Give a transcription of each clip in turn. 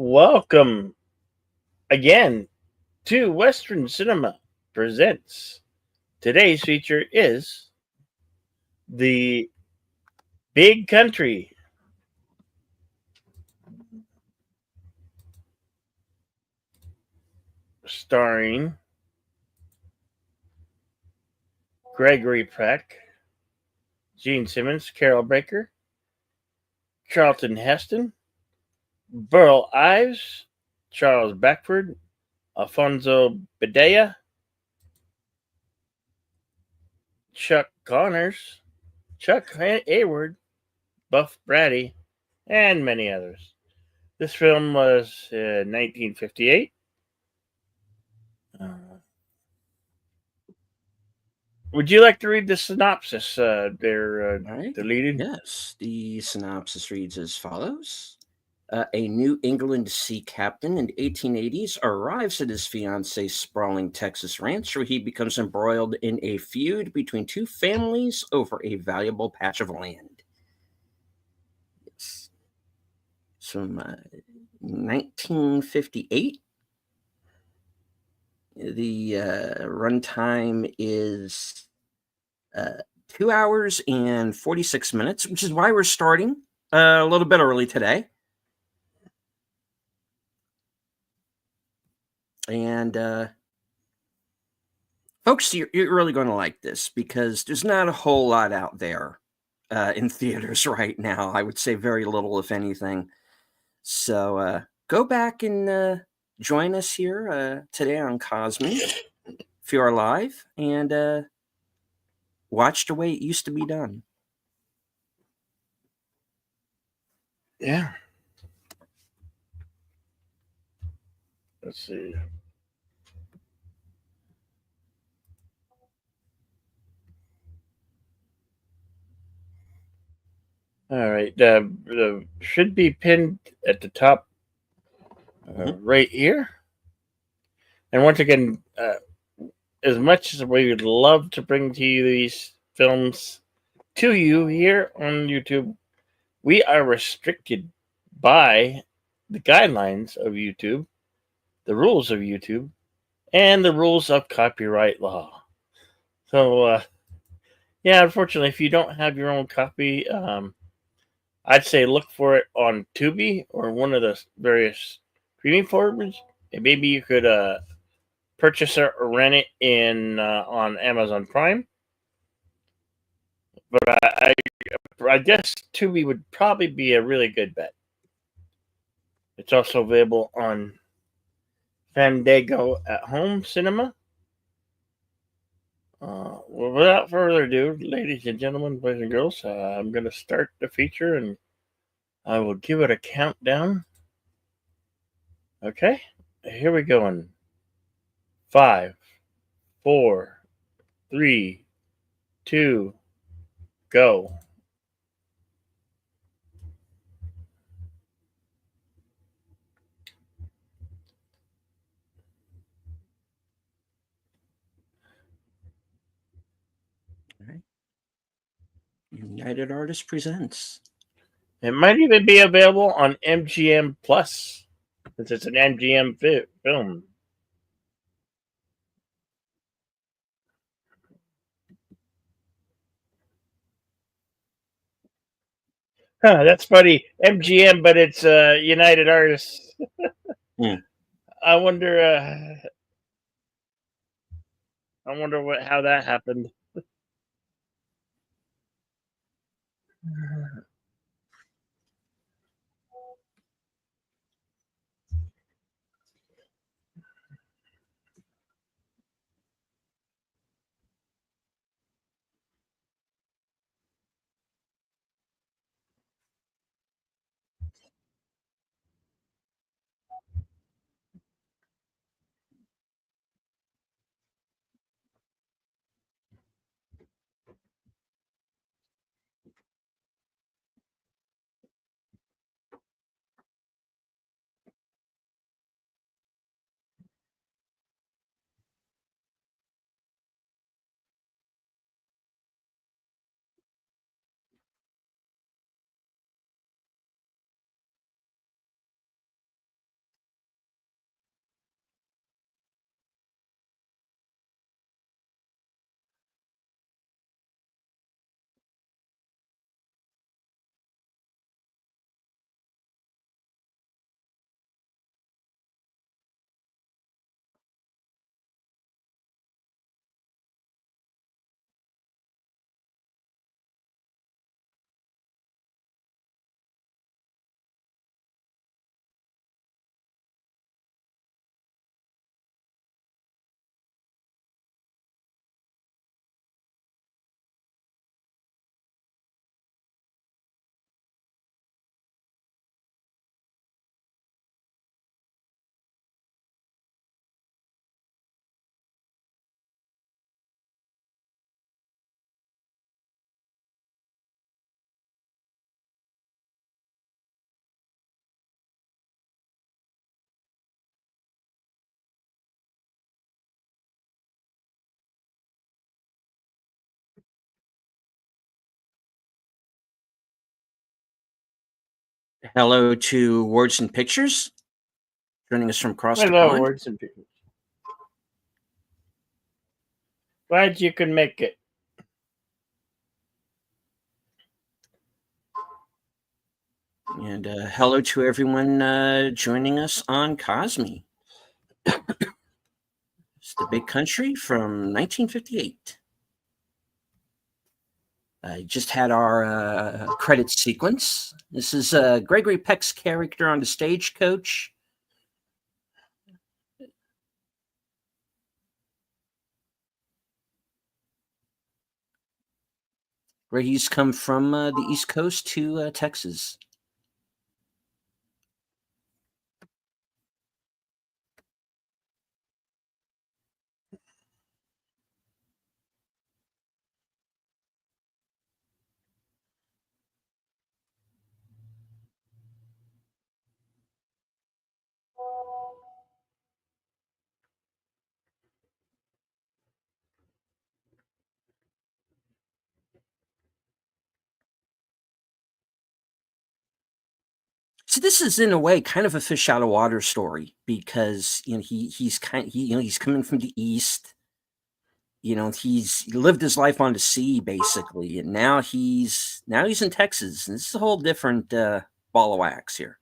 Welcome again to Western Cinema Presents. Today's feature is The Big Country, starring Gregory Peck, Gene Simmons, Carol Baker, Charlton Heston, Burl Ives, Charles Beckford, Alfonso Bedea, Chuck Connors, Chuck Hayward, Buff Brady, and many others. This film was 1958. Would you like to read the synopsis All right. deleted? Yes. The synopsis reads as follows. A New England sea captain in the 1880s arrives at his fiancee's sprawling Texas ranch where he becomes embroiled in a feud between two families over a valuable patch of land. It's from 1958. The runtime is 2 hours and 46 minutes, which is why we're starting a little bit early today. And folks, you're really going to like this because there's not a whole lot out there in theaters right now. I would say very little, if anything. So go back and join us here today on Cosme if you are live and watch the way it used to be done. Yeah. Let's see. All right. The should be pinned at the top right here. And once again, as much as we would love to bring to you these films to you here on YouTube, we are restricted by the guidelines of YouTube, the rules of YouTube, and the rules of copyright law. So, yeah, unfortunately, if you don't have your own copy, I'd say look for it on Tubi or one of the various streaming forums. And maybe you could purchase it or rent it in on Amazon Prime. But I guess Tubi would probably be a really good bet. It's also available on Fandango at Home Cinema. Well, without further ado, ladies and gentlemen, boys and girls, I'm going to start the feature and I will give it a countdown. Okay, here we go. In 5, 4, 3, 2, go. All right. United Artists presents. It might even be available on MGM Plus, since it's an MGM film. Huh, that's funny. MGM, but it's United Artists. I wonder. I wonder how that happened. Hello to Words and Pictures, joining us from across the Hello, pond. words and pictures. Glad you can make it. And hello to everyone joining us on Cosme. It's the Big Country from 1958. I just had our credit sequence. This is Gregory Peck's character on the Stagecoach. Where he's come from the East Coast to Texas. So this is in a way kind of a fish out of water story because he's coming from the East. He's lived his life on the sea basically, and now he's in Texas, and this is a whole different ball of wax here.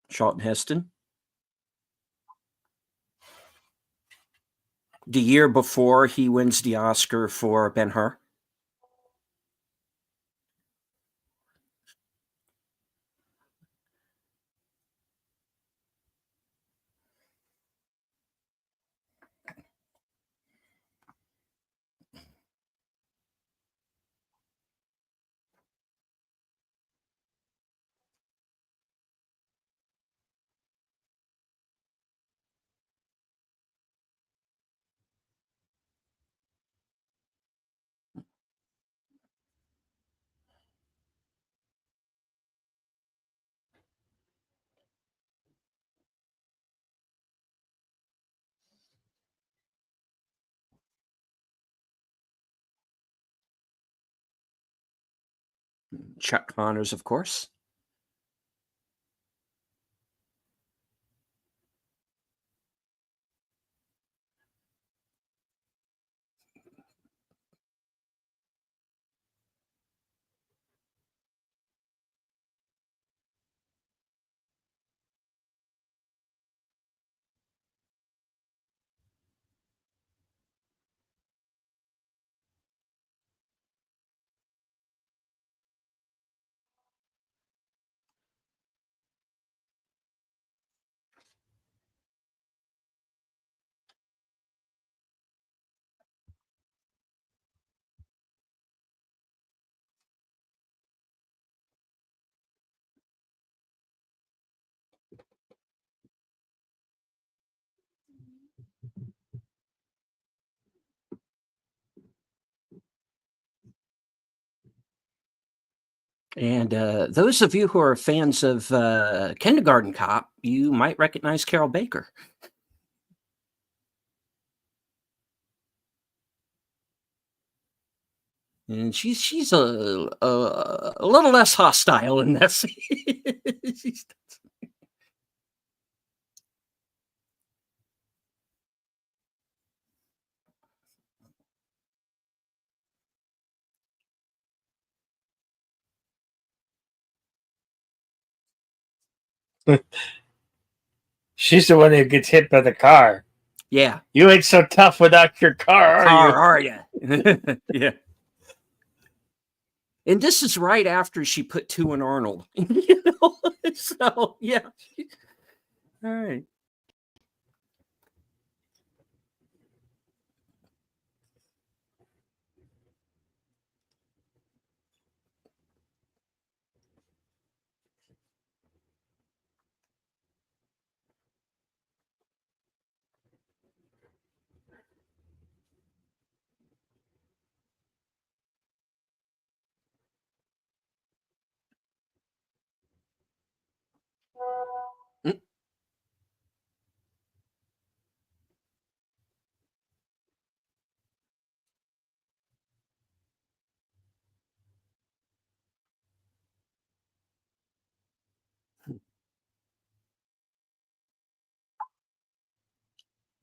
Charlton Heston. The year before he wins the Oscar for Ben-Hur. Chuck Connors, of course. And those of you who are fans of Kindergarten Cop, you might recognize Carol Baker. And she's a little less hostile in this. She's the one who gets hit by the car. Yeah. You ain't so tough without your car, Are you? Yeah. And this is right after she put two in Arnold. So yeah. All right.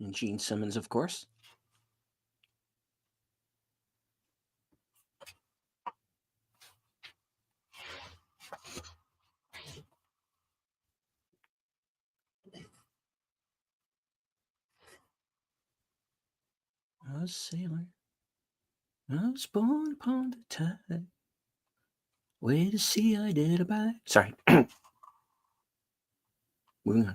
And Gene Simmons, of course. A sailor, I was born upon the tide. Way to see I did abide. Sorry. Moving on.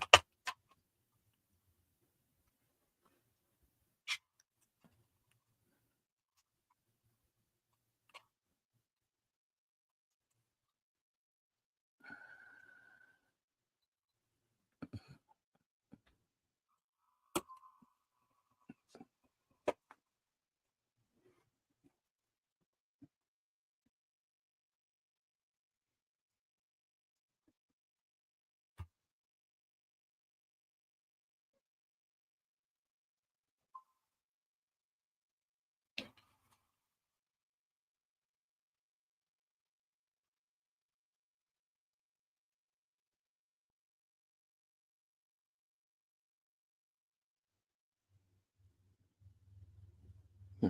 Hmm.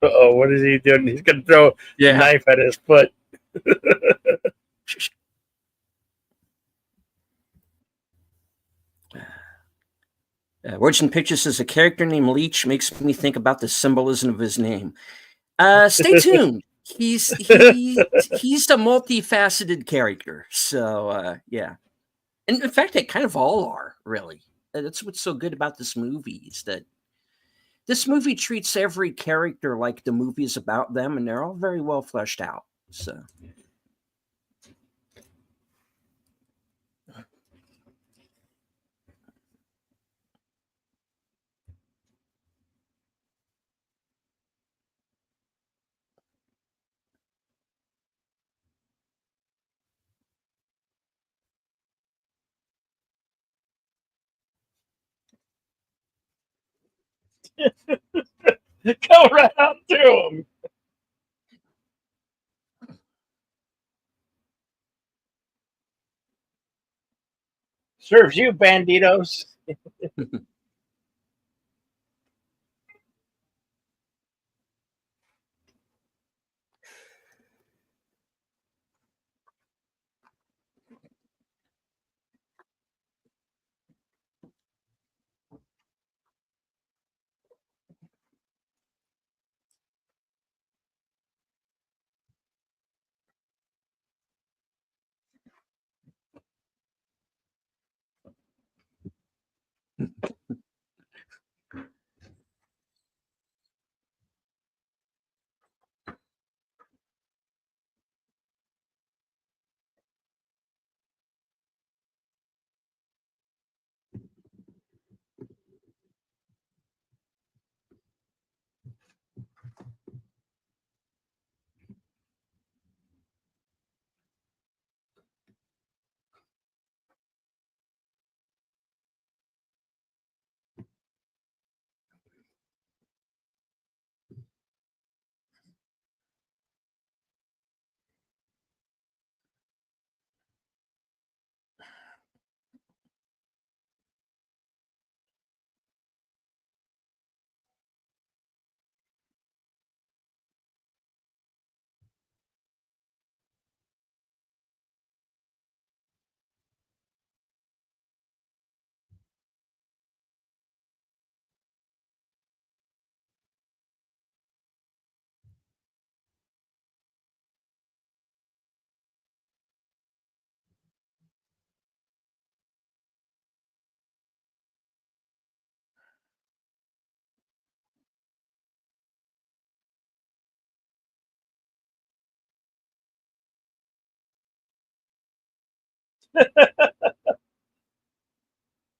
Uh-oh, what is he doing? He's going to throw a Yeah. knife at his foot. Words and Pictures says a character named Leech makes me think about the symbolism of his name. Stay tuned. He's a multifaceted character. So yeah. And in fact, they kind of all are, really. That's what's so good about this movie is that this movie treats every character like the movie is about them, and they're all very well fleshed out. So Go right up to him. Serves you, banditos.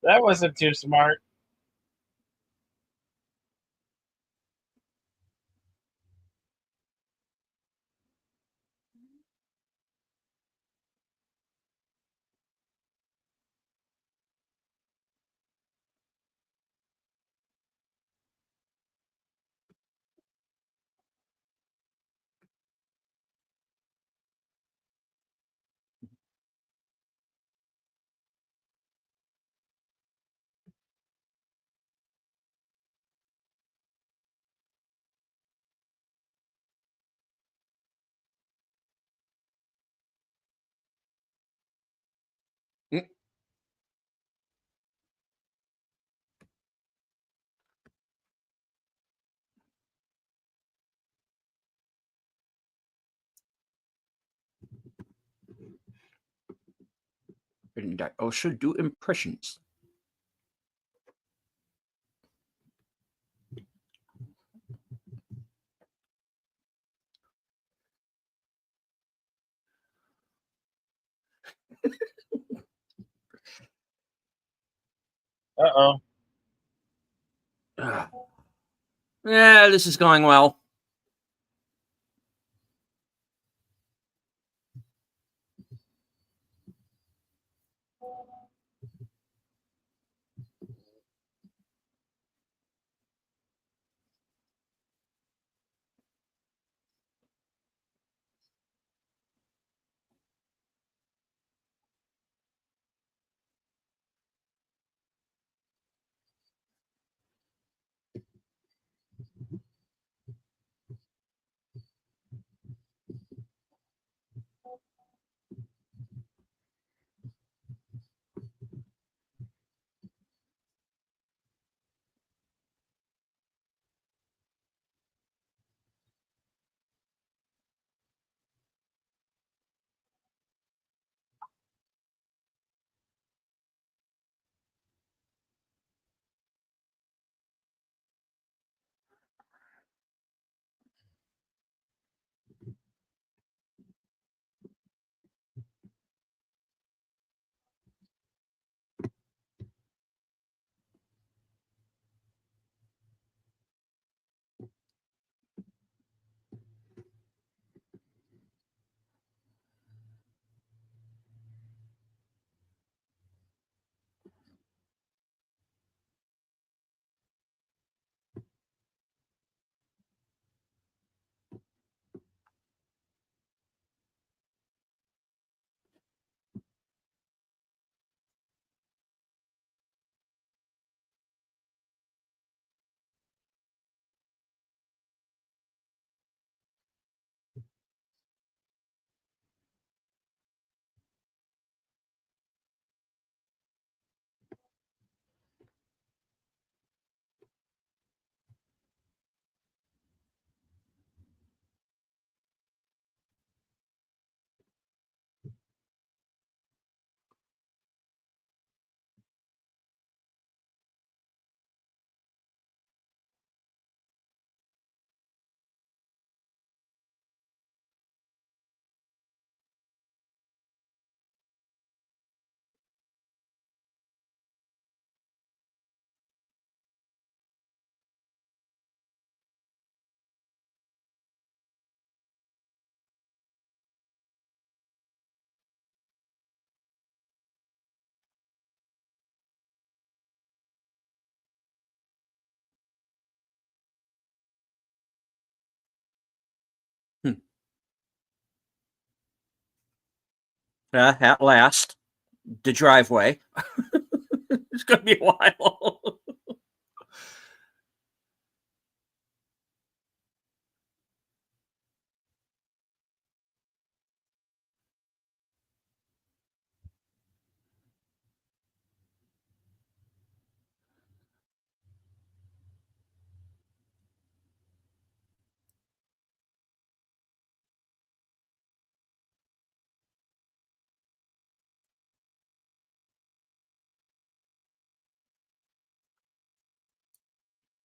That wasn't too smart. and I also do impressions. Uh-oh. Yeah, this is going well. At last, the driveway. It's going to be a while.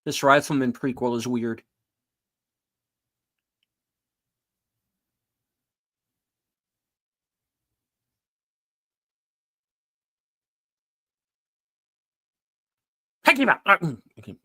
This Rifleman prequel is weird. Okay.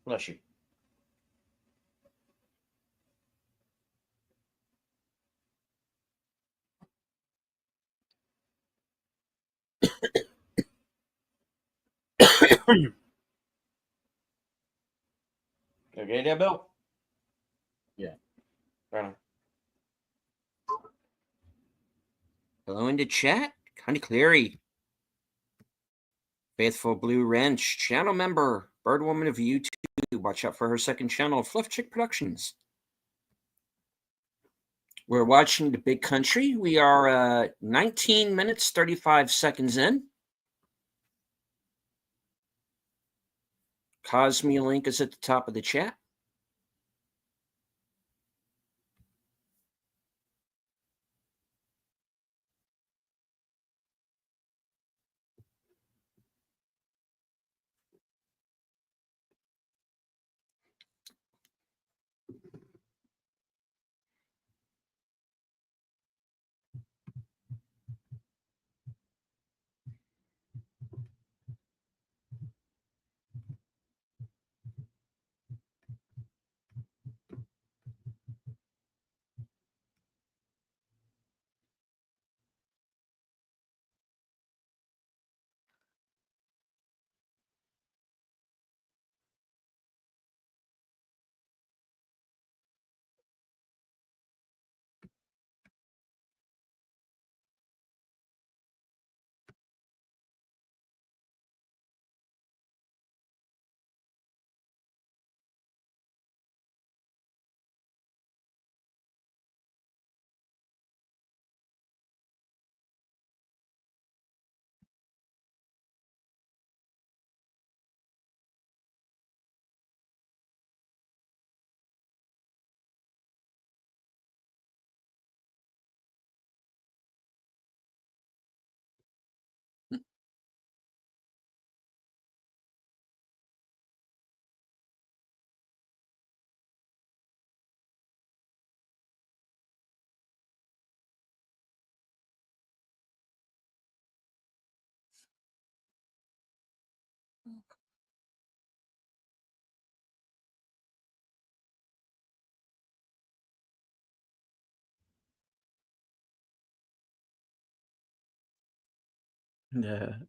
Bless you. Okay, there, Bill. Yeah. Right on. Hello in the chat, Connie Cleary, Faithful Blue Wrench, channel member, Birdwoman of YouTube. Watch out for her second channel, Fluff Chick Productions. We're watching The Big Country. We are 19 minutes, 35 seconds in. Cosme link is at the top of the chat.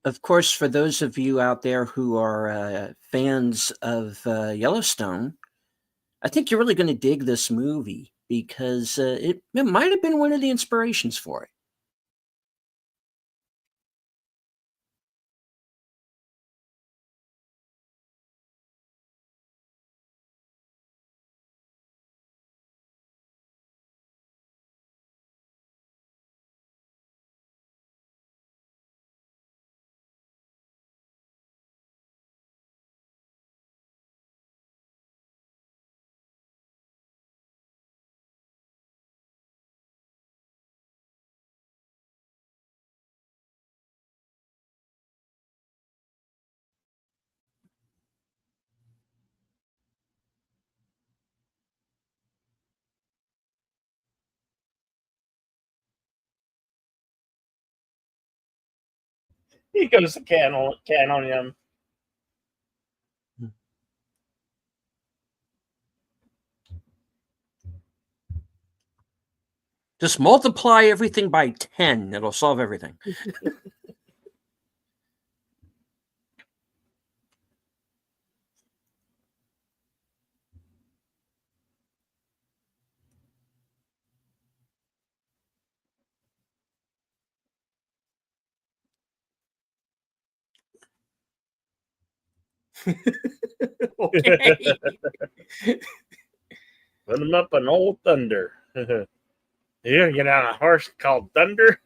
Of course, for those of you out there who are fans of Yellowstone, I think you're really going to dig this movie because it might have been one of the inspirations for it. He goes to Canonium. Just multiply everything by 10. It'll solve everything. Okay. Put him up on Old Thunder. You're gonna get on a horse called Thunder?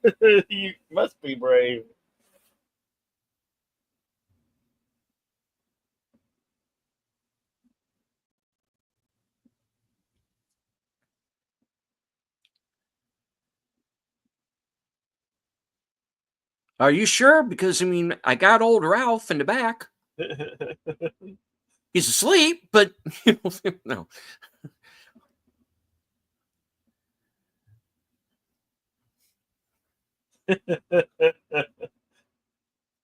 You must be brave. Are you sure? Because, I mean, I got old Ralph in the back. He's asleep, but no.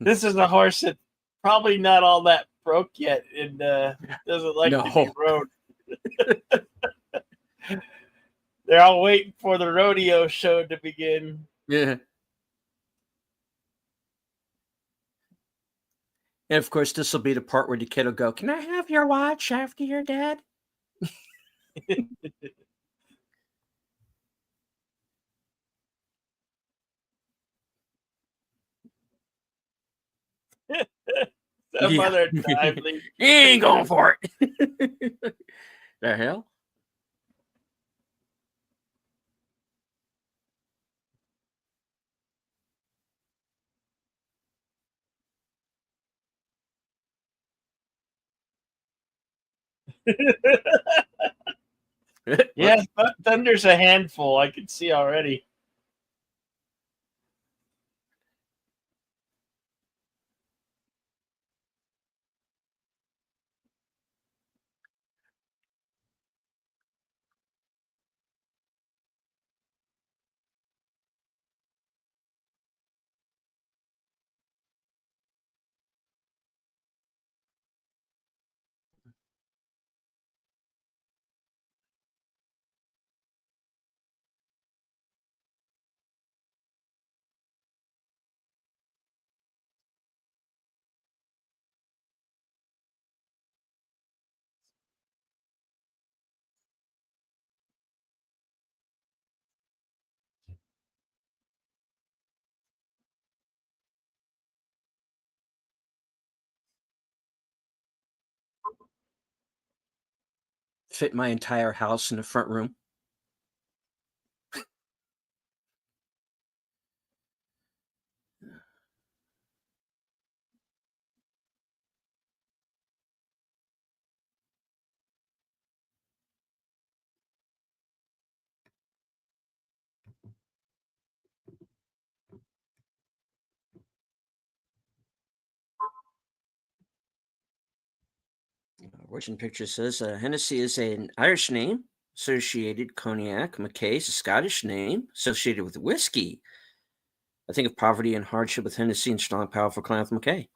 This is a horse that probably not all that broke yet and doesn't like to be No. rode. They're all waiting for the rodeo show to begin. Yeah. And of course, this will be the part where the kid will go, "Can I have your watch after you're dead?" Some Yeah. other time. He ain't going for it. The hell? Yeah, Thunder's a handful. I can see already. Fit my entire house in the front room. Origin picture says Hennessy is an Irish name, associated cognac. Mackay is a Scottish name, associated with whiskey. I think of poverty and hardship with Hennessy and strong, powerful clan with Mackay.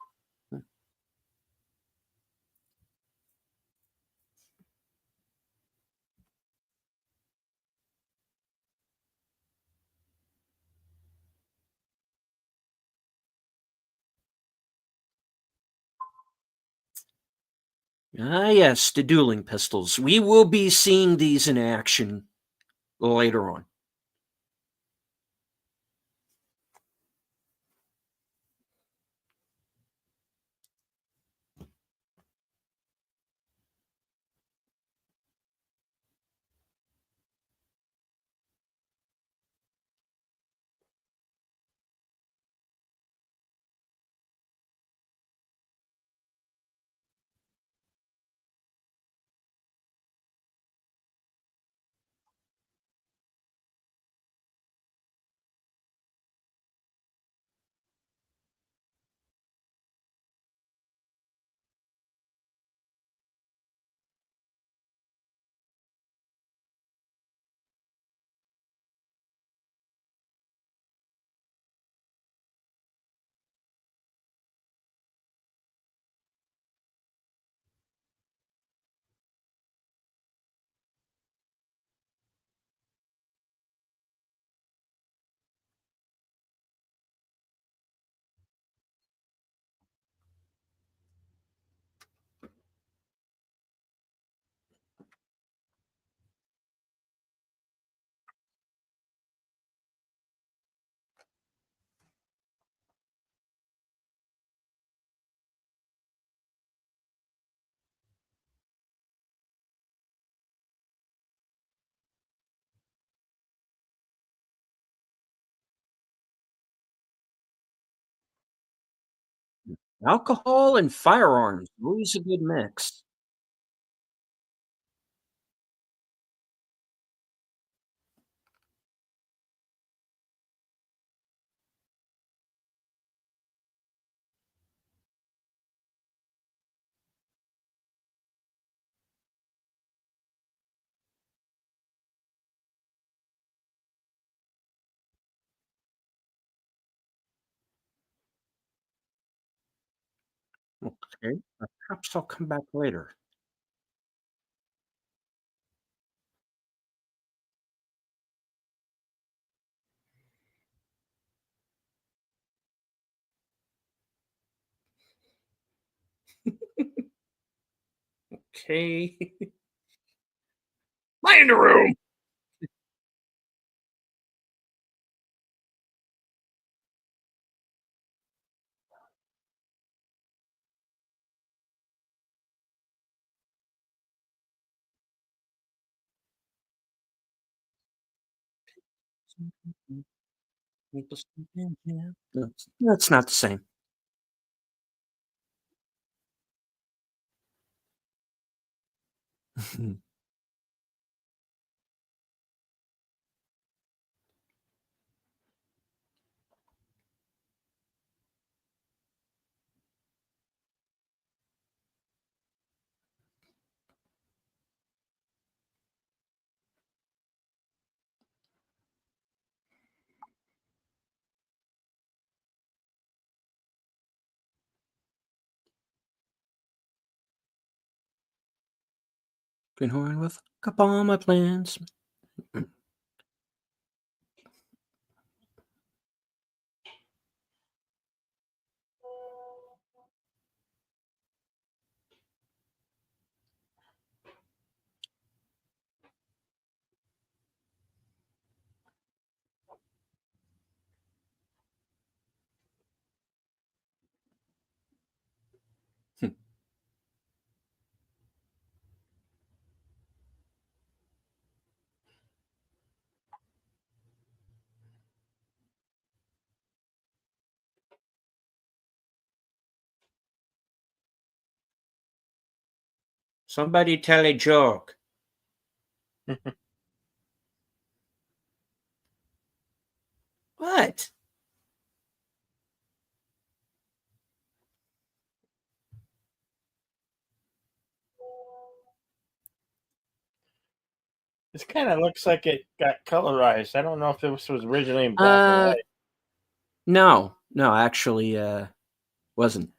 Ah, yes, the dueling pistols. We will be seeing these in action later on. Alcohol and firearms, always a good mix. Okay. Perhaps I'll come back later. Okay. Lie in the room. That's not the same. Going on with up all my plans. Somebody tell a joke. What? This kind of looks like it got colorized. I don't know if this was originally in black and Uh, white. no, no, actually, wasn't.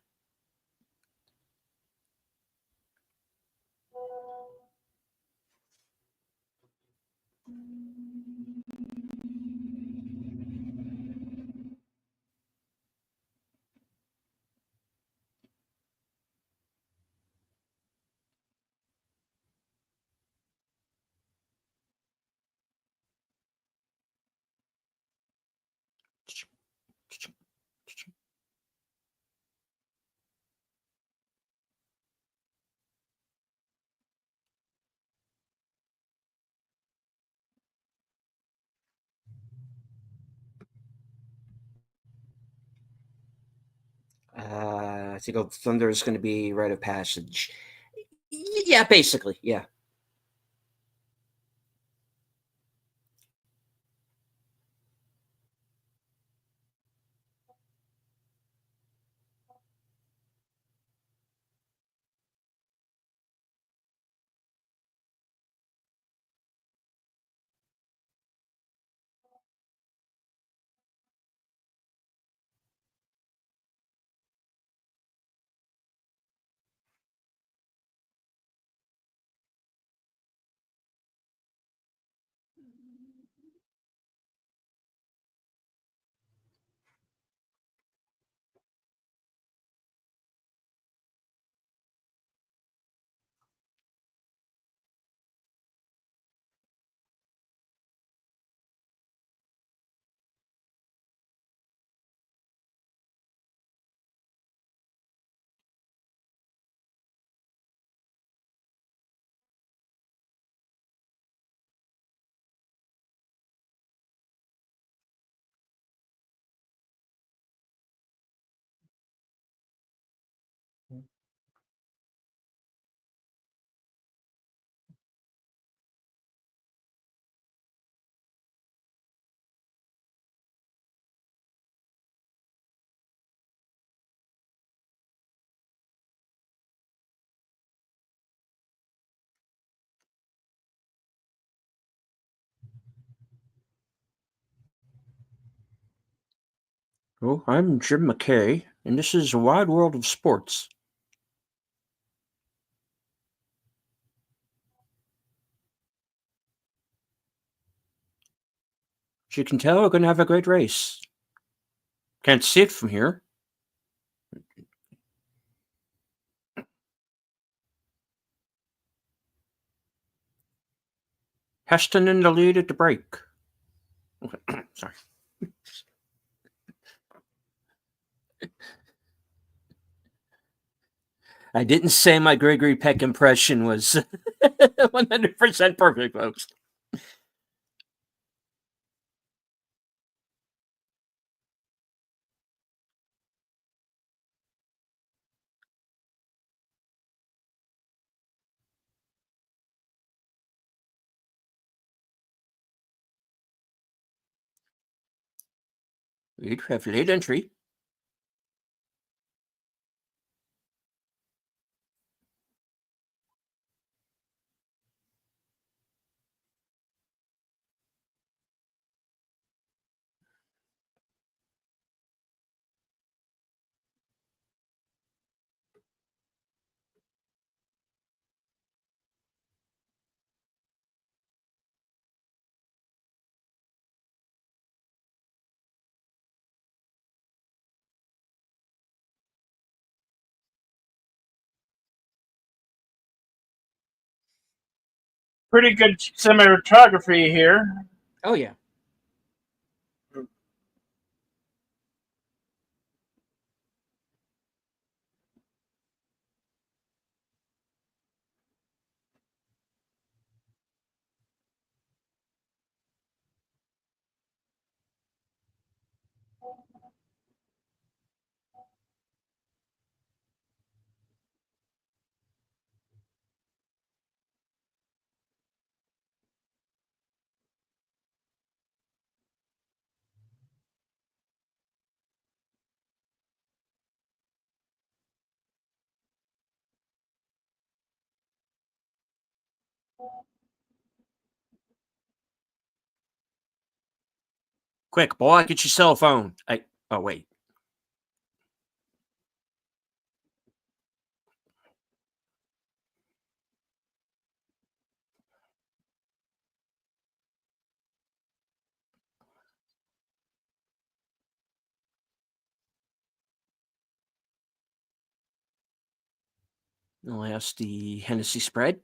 I think thunder is going to be rite of passage. Yeah, basically, yeah. Well, I'm Jim McKay, and this is a wide world of sports. As you can tell, we're going to have a great race. Can't see it from here. Heston in the lead at the break. Okay. Sorry. I didn't say my Gregory Peck impression was 100% perfect, folks. We'd have late entry. Pretty good cinematography here. Oh, yeah. Quick, boy, get your cell phone. Oh, wait. I'll ask the Hennessy spread.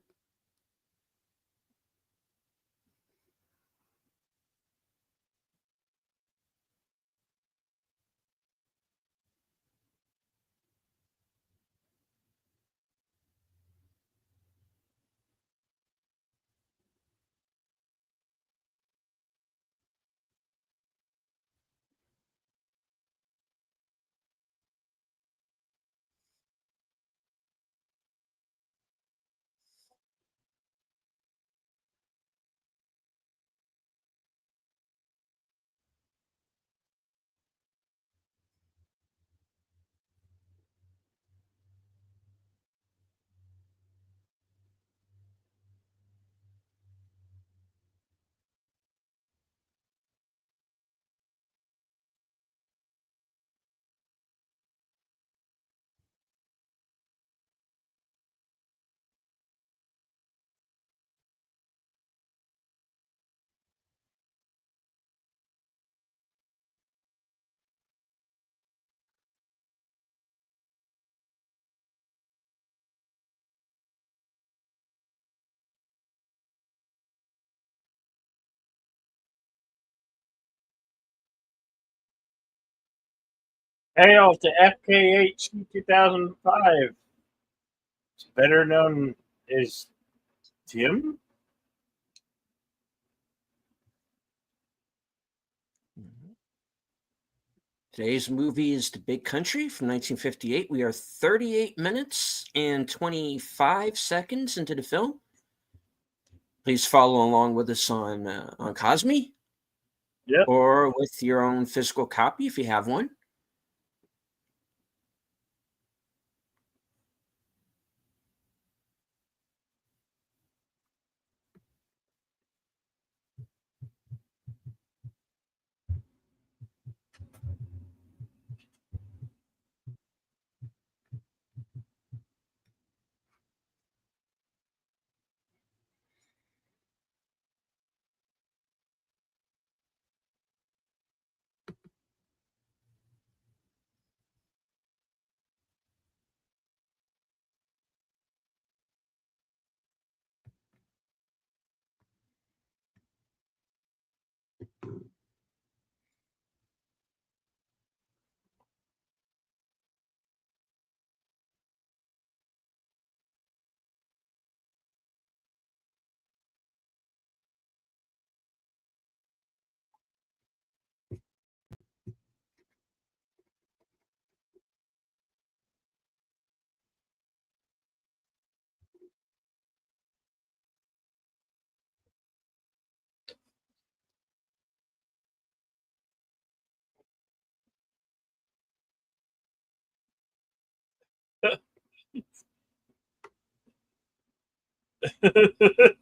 Hail to FKH 2005. It's better known as Tim. Today's movie is The Big Country from 1958. We are 38 minutes and 25 seconds into the film. Please follow along with us on Cosme. Yep. Or with your own physical copy if you have one.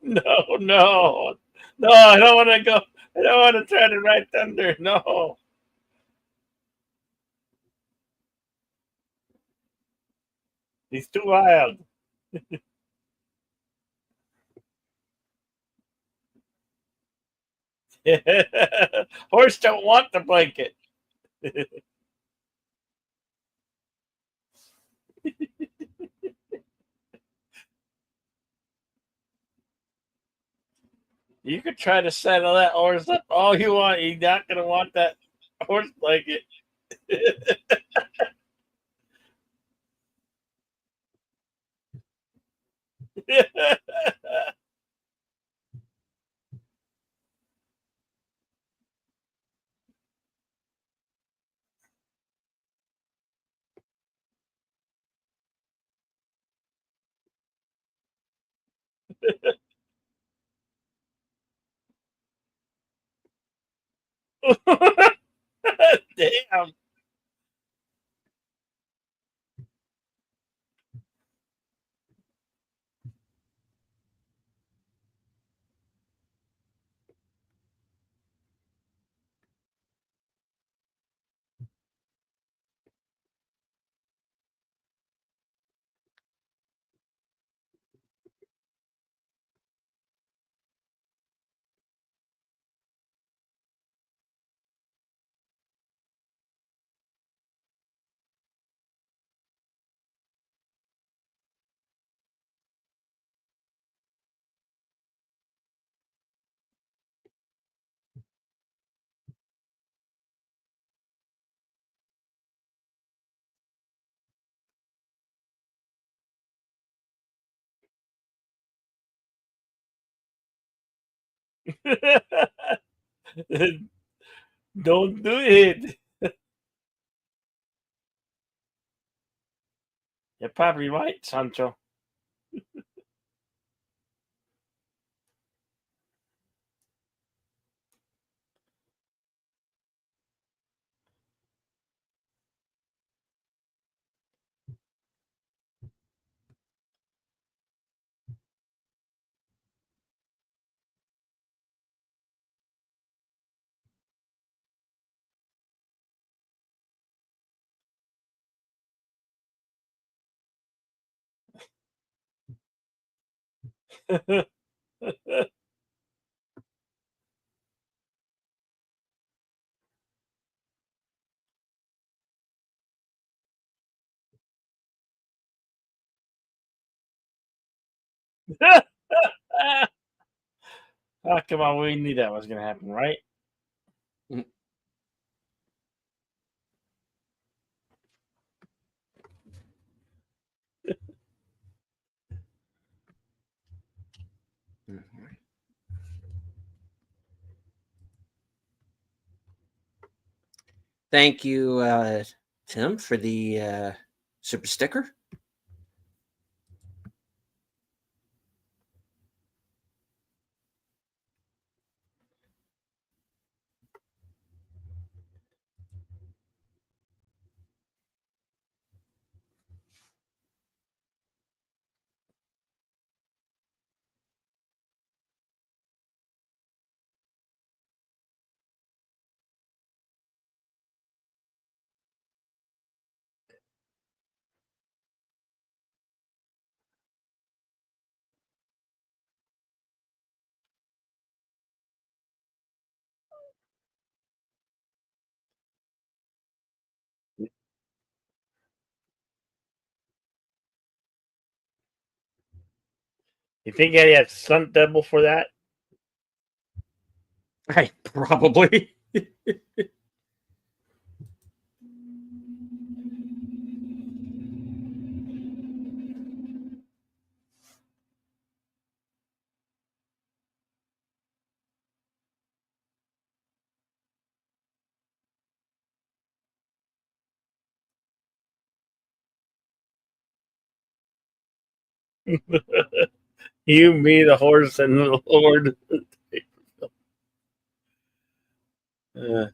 No, no, no. I don't want to go. I don't want to try to ride thunder. No, he's too wild. Horse don't want the blanket. You could try to settle that horse up all you want. He's not gonna want that horse blanket. Damn. Don't do it. You're probably right, Sancho. Oh, come on, we knew that was going to happen, right? Thank you, Tim, for the super sticker. You think I had stunt double for that? Hey, probably. You, me, the horse, and the Lord. Uh,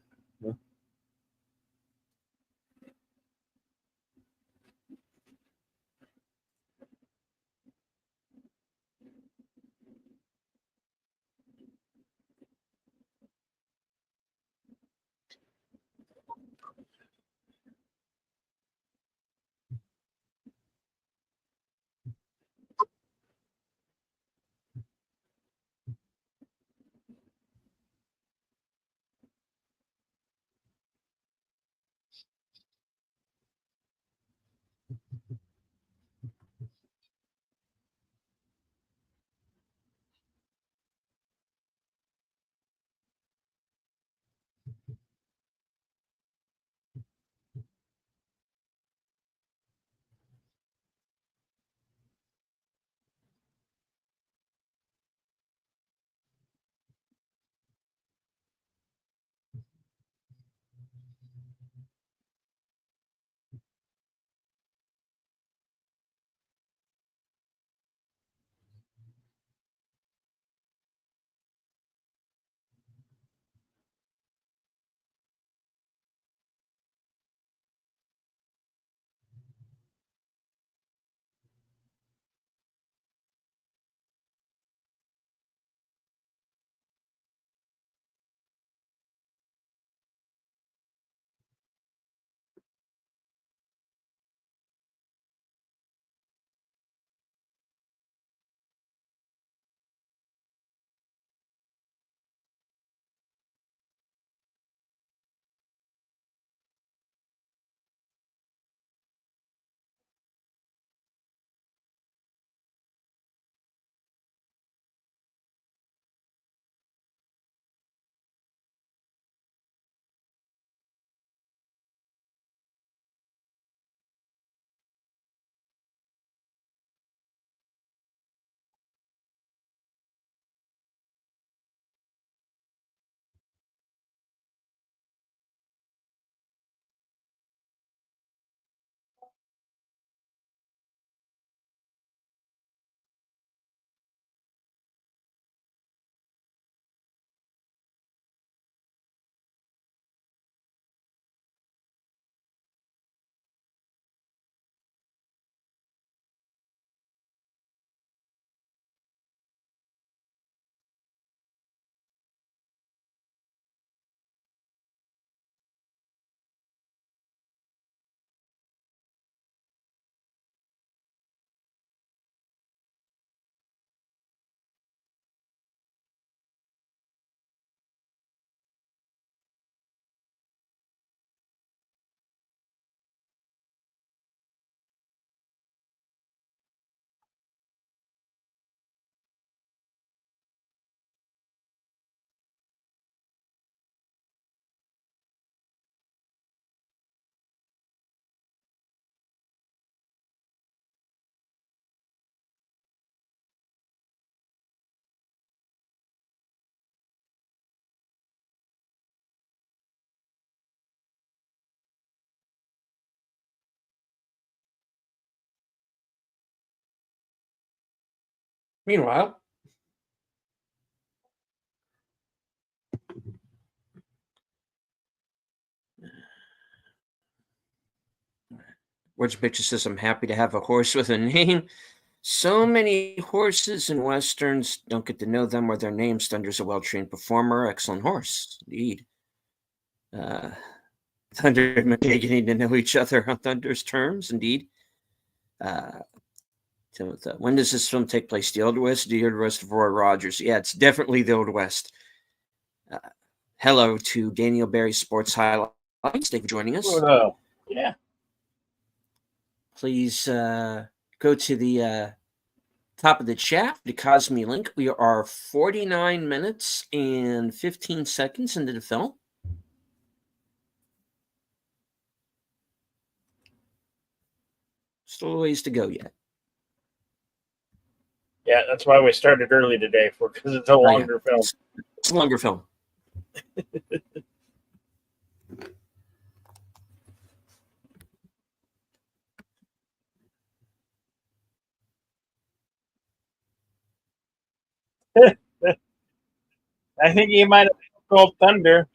Meanwhile, Words Bitches says, I'm happy to have a horse with a name. So many horses in Westerns don't get to know them or their names. Thunder's a well trained performer, excellent horse, indeed. Thunder and McKay getting to know each other on Thunder's terms, indeed. When does this film take place? The Old West? The Old West of Roy Rogers? Yeah, it's definitely the Old West. Hello to Daniel Barry Sports Highlights. Thank you for joining us. Yeah. Please go to the top of the chat, the Cosme link. We are 49 minutes and 15 seconds into the film. Still a ways to go yet. Yeah, that's why we started early today, because it's a longer film. It's a longer film. I think he might have called Thunder.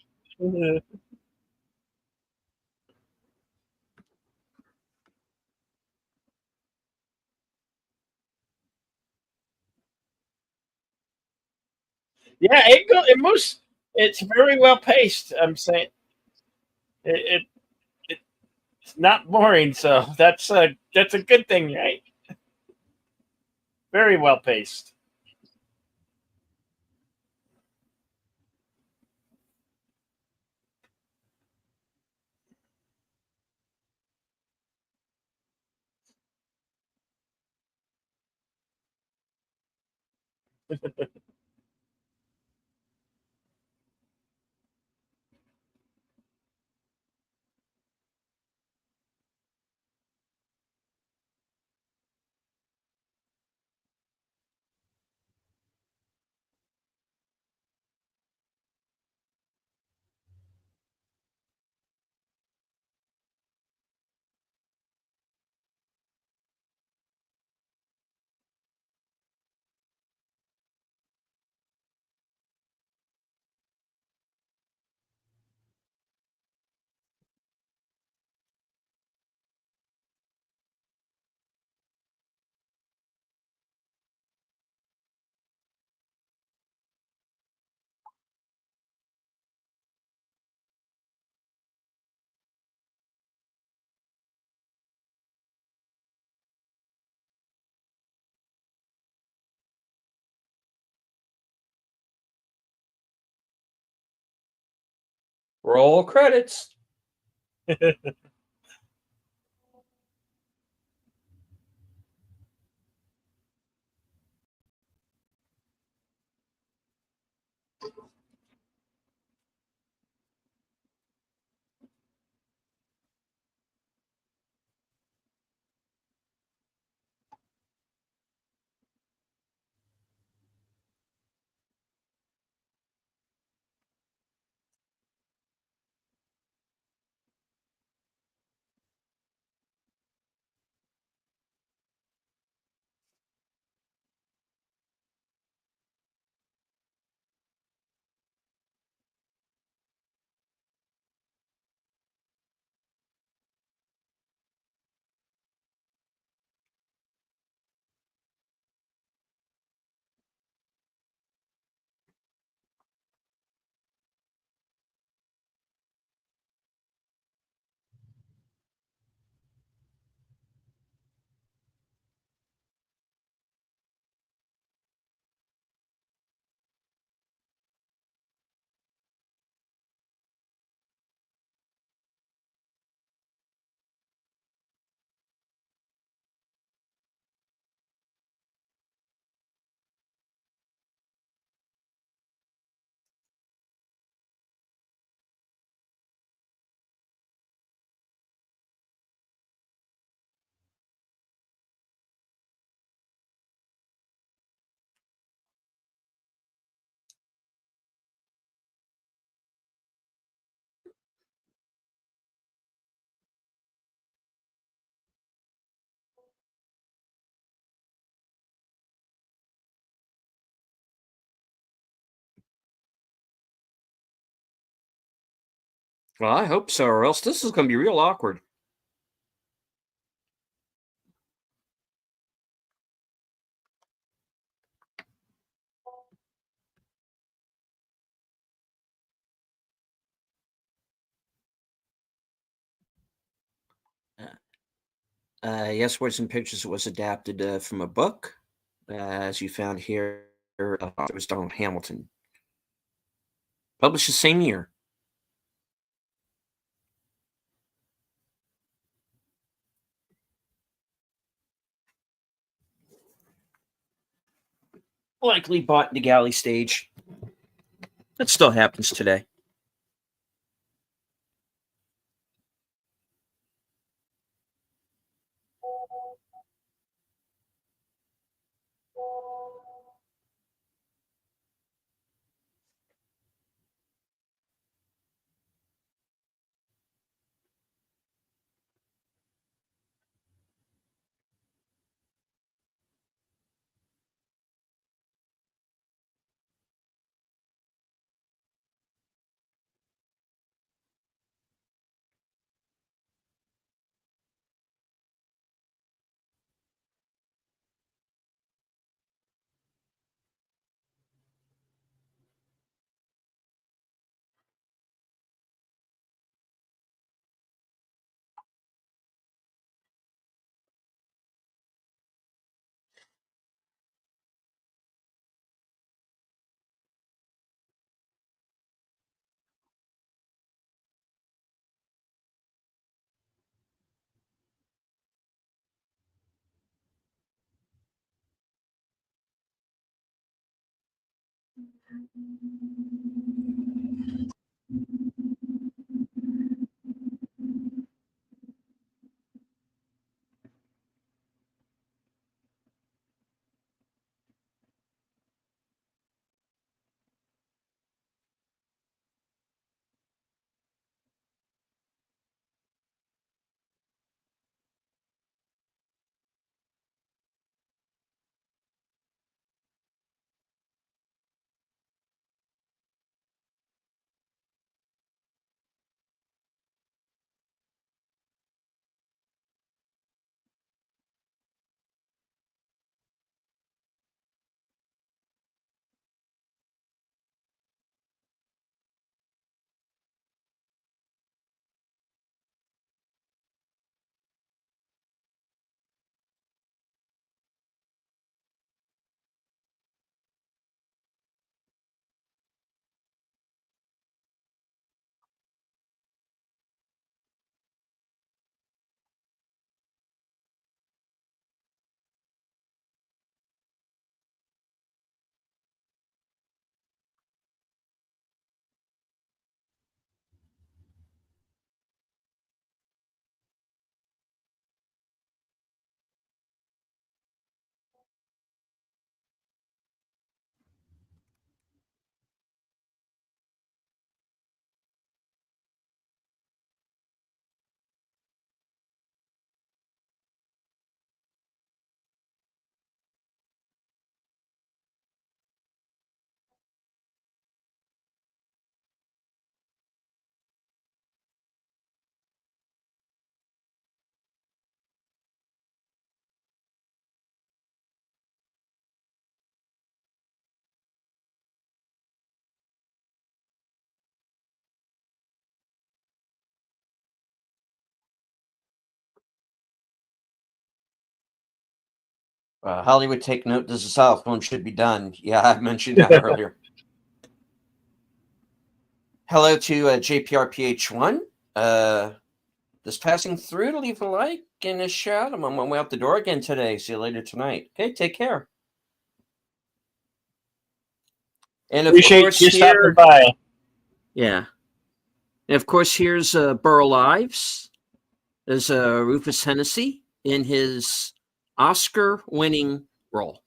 Yeah, it moves. It's very well paced. I'm saying it's not boring, so that's a good thing, right? Very well paced. Roll credits. Well, I hope so, or else this is going to be real awkward. Yes, Words and Pictures was adapted from a book, as you found here. It was Donald Hamilton, published the same year. Likely bought in the galley stage. That still happens today. Hollywood, take note. This is how film should be done. Yeah, I mentioned that earlier. Hello to JPRPH1. Just passing through to leave a like and a shout. I'm on my way out the door again today. See you later tonight. Okay, take care. And of Appreciate course, you stopping here, by. yeah. And of course, here's Burl Ives. There's Rufus Hennessy in his Oscar-winning role.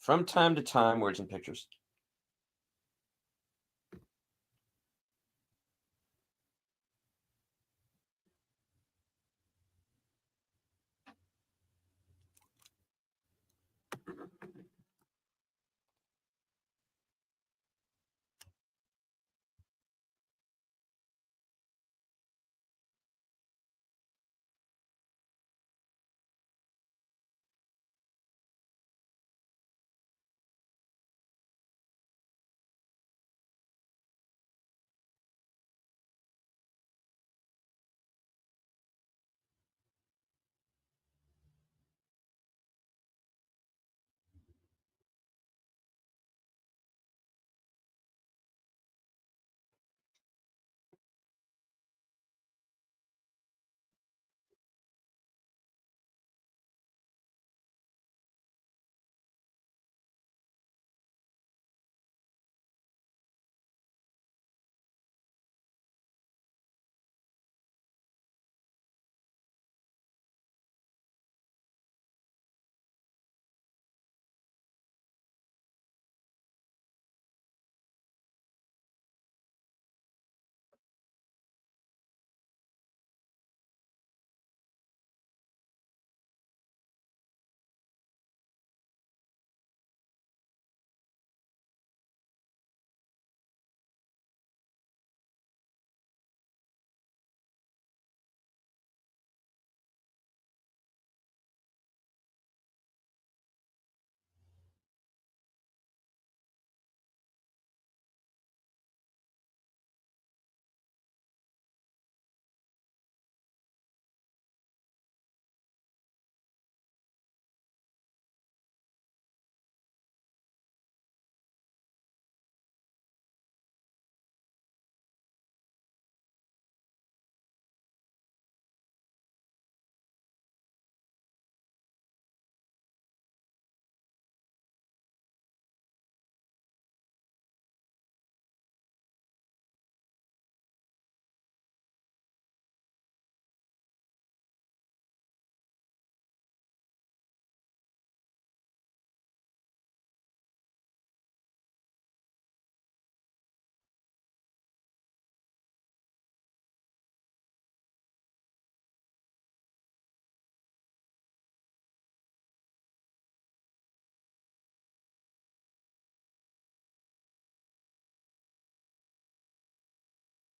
From time to time, words and pictures.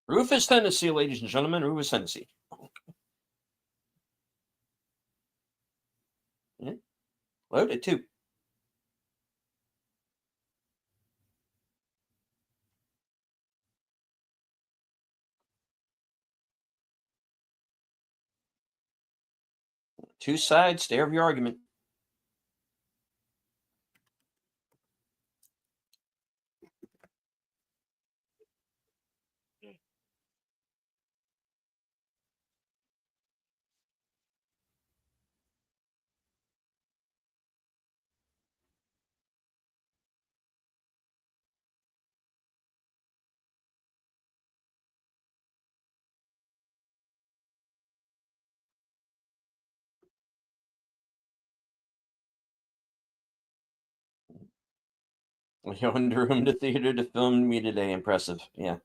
Rufus, Tennessee, ladies and gentlemen. Rufus, Tennessee. Yeah. Loaded too. Two sides to every argument. We owned a room to theater to film me today. Impressive. Yeah.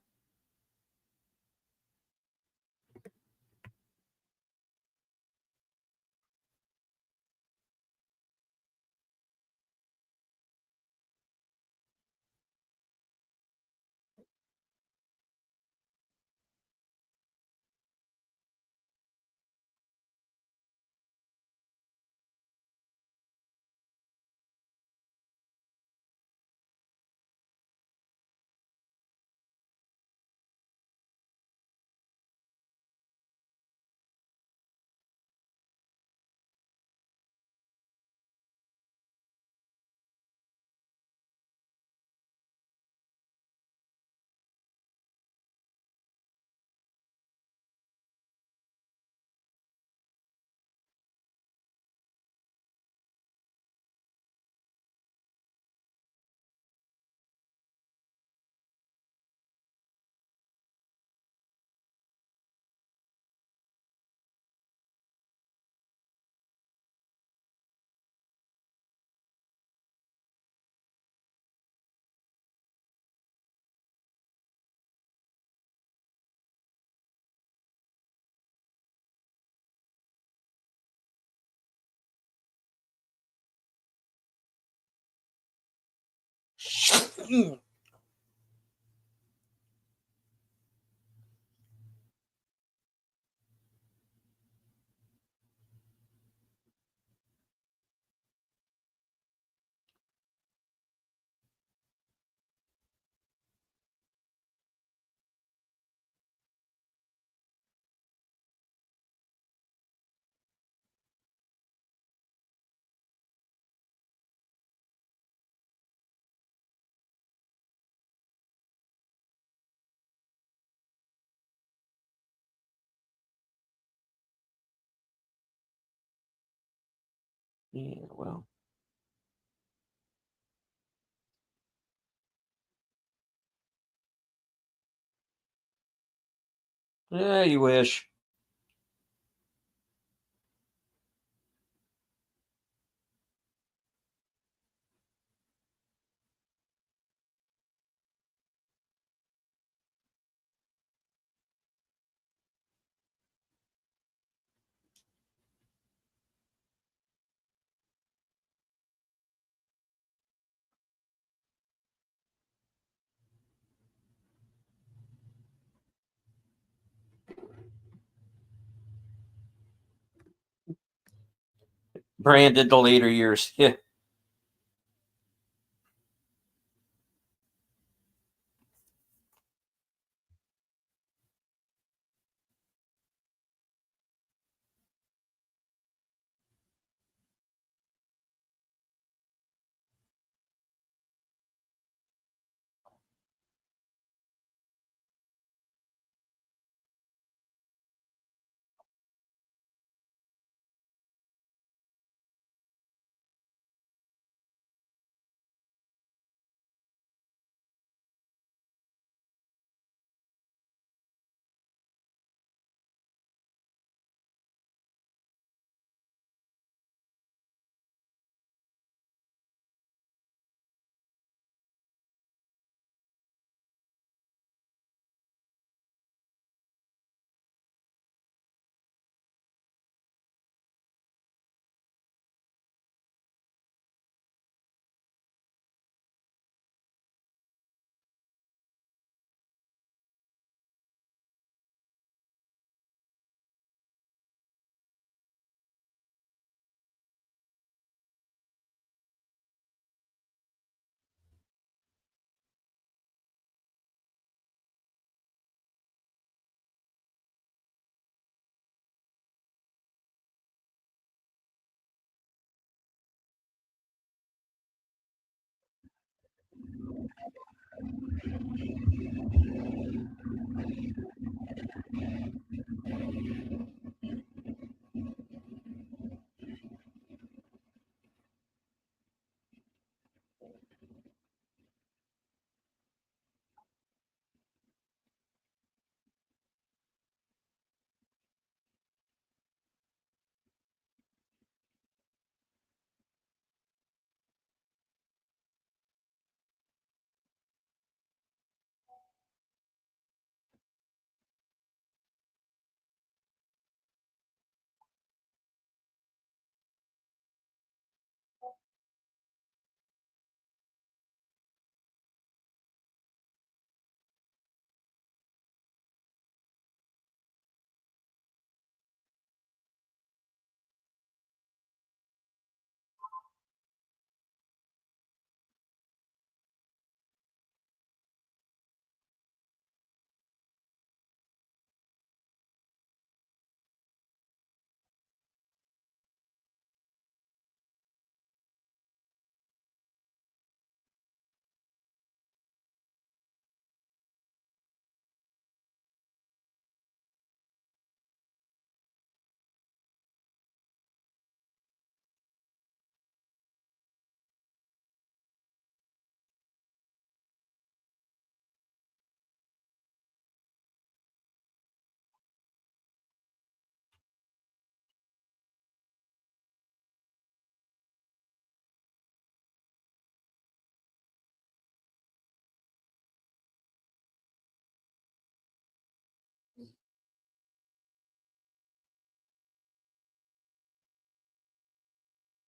Yeah, well. Yeah, you wish. Branded the later years. Yeah.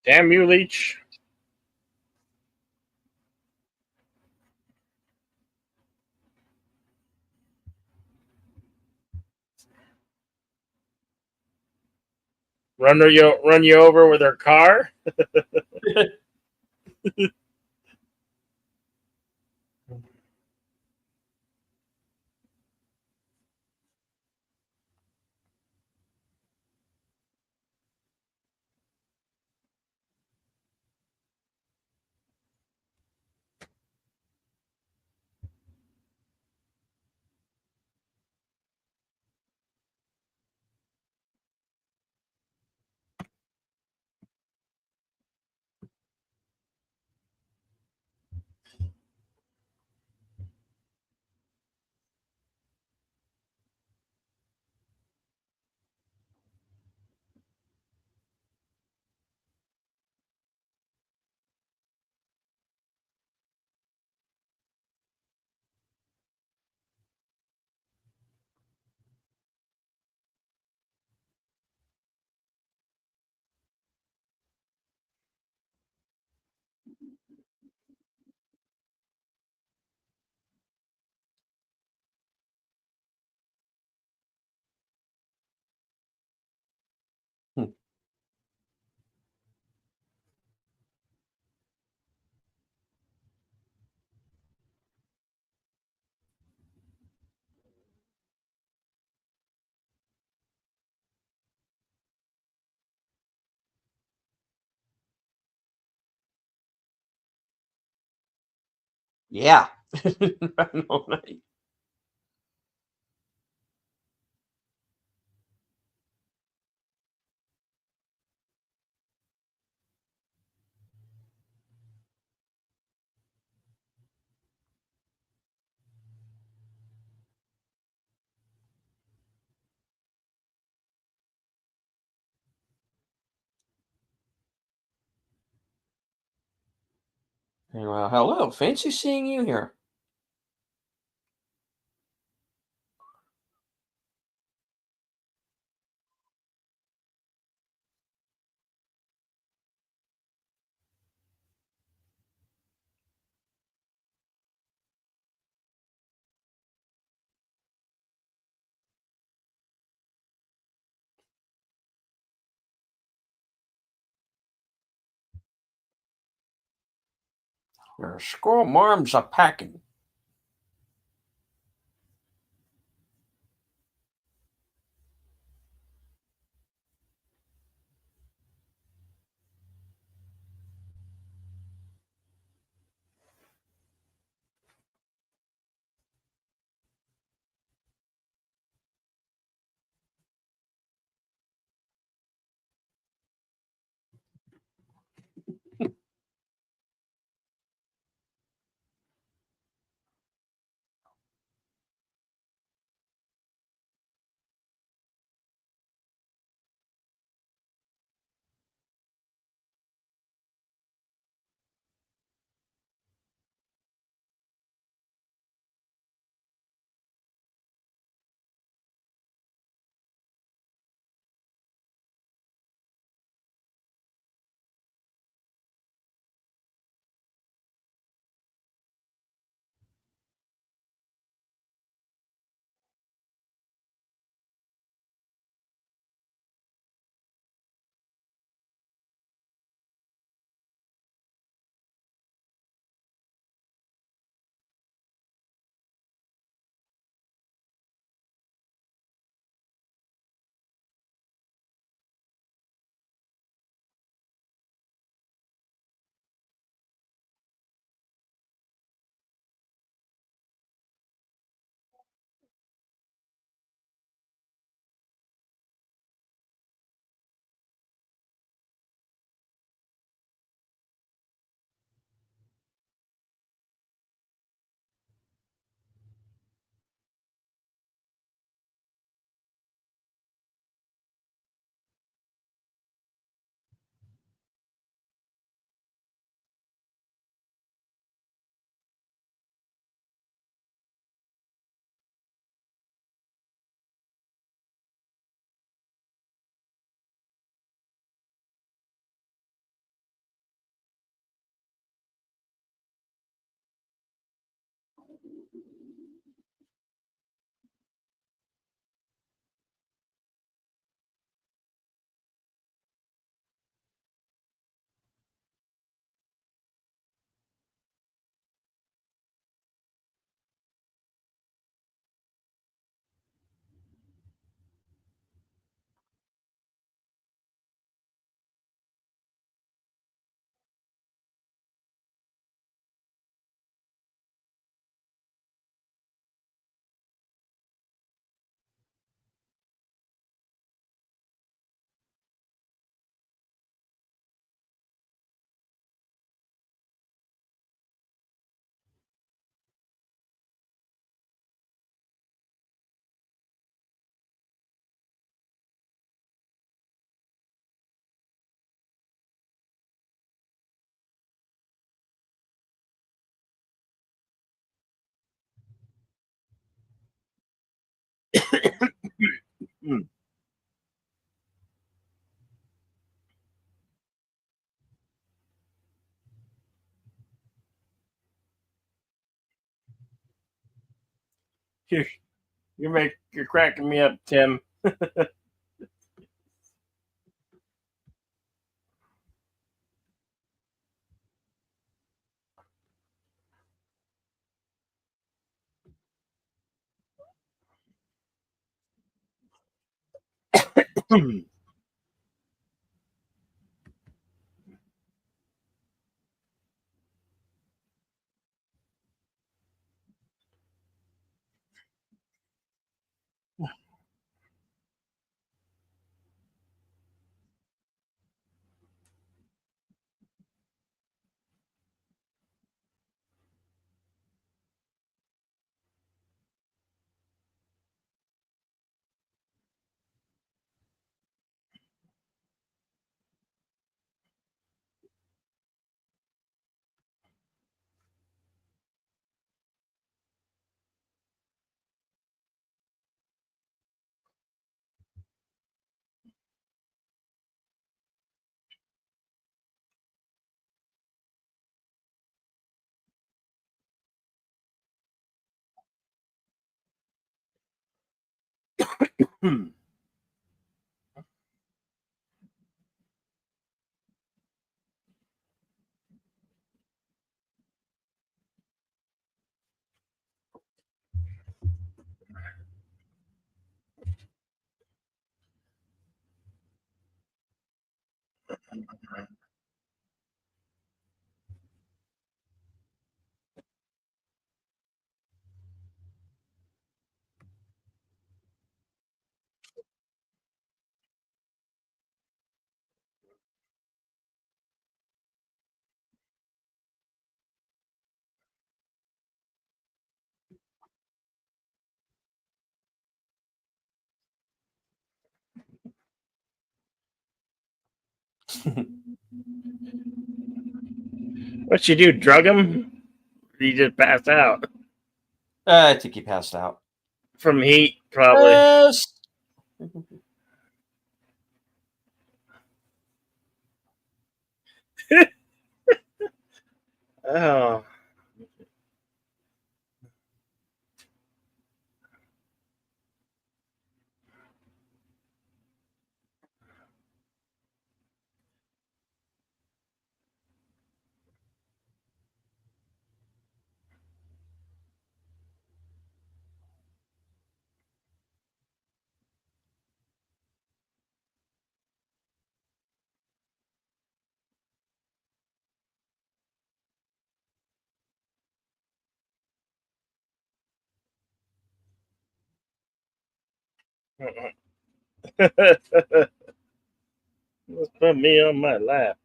Damn you, Leech. run you over with her car. Yeah. I know, right? Well, hello. Fancy seeing you here. Your squirrel marms are packing. You're you're cracking me up, Tim. What you do? Drug him? He just passed out I think he passed out. from heat, probably. Yes. Oh. Let's put me on my lap.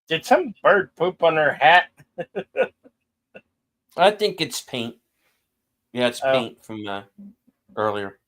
Did some bird poop on her hat? I think it's paint. Yeah, it's Oh. paint from earlier.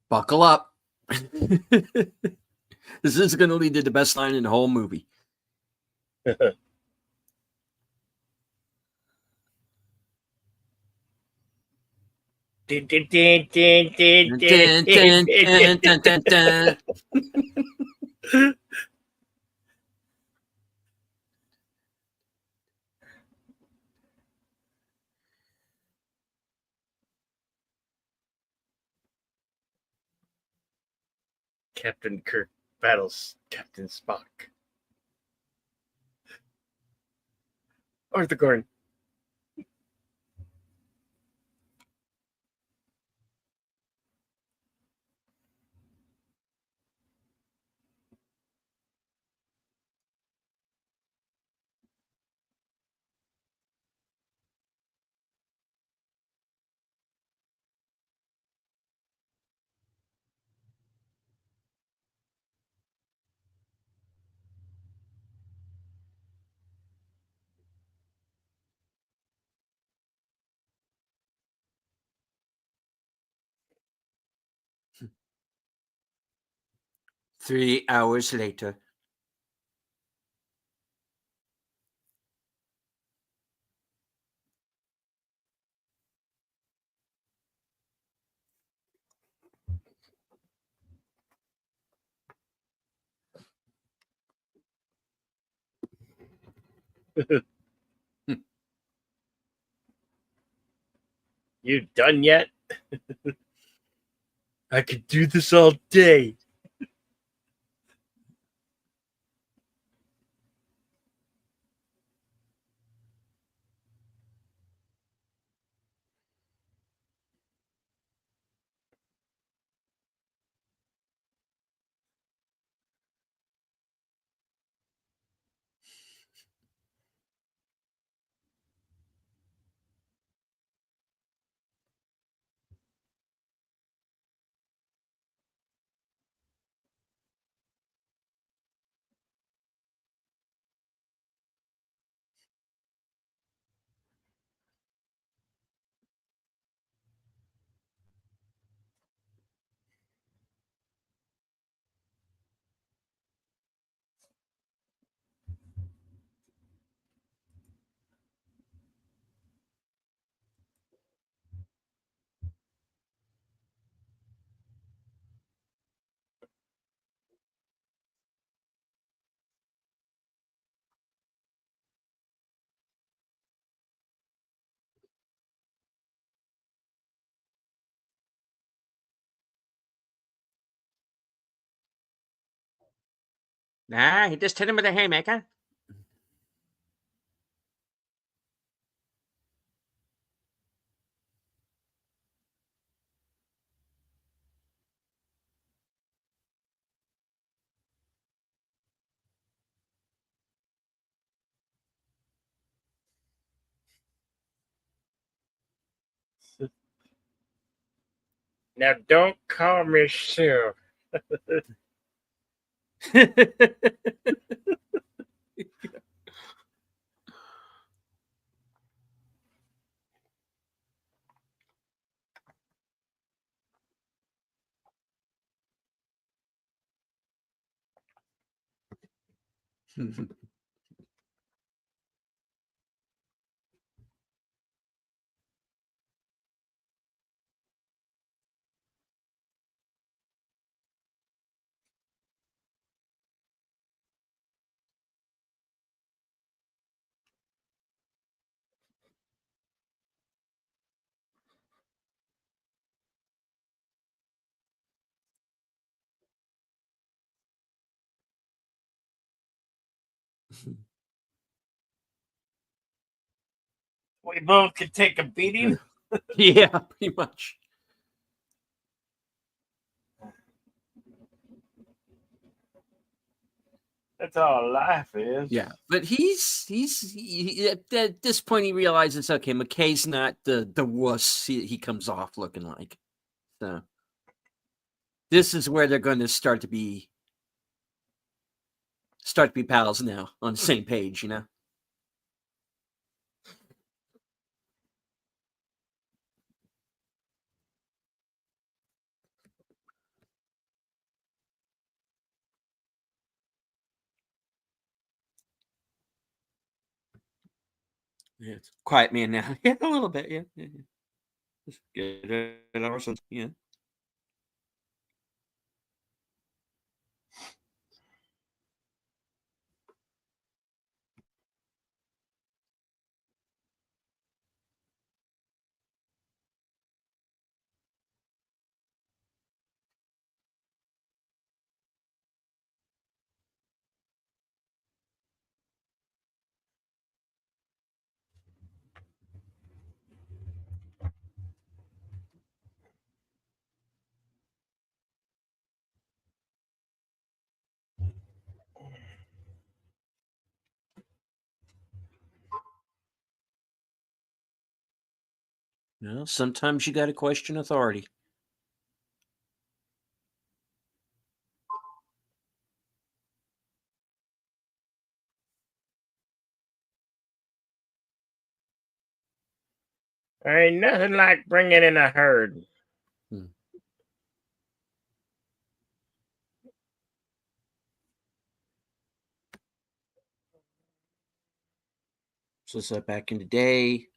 Buckle up. This is going to lead to the best line in the whole movie. Dun, dun, dun, dun, dun, Dun, dun, dun, dun, dun, dun. Captain Kirk battles Captain Spock. Arthur Gordon. Three hours later. You done yet? I could do this all day. Nah, he just hit him with a haymaker. Now don't call me Sue. We both could take a beating. Yeah, pretty much. That's all life is. Yeah, but he at this point he realizes, okay, McKay's not the wuss he comes off looking like. So this is where they're going to start to be pals now, on the same page, you know. Yeah, it's quiet man now. Yeah, a little bit. Yeah, yeah, yeah. Just get it out of our yeah. Well, sometimes you got to question authority. There ain't nothing like bringing in a herd. Hmm. So back in the day,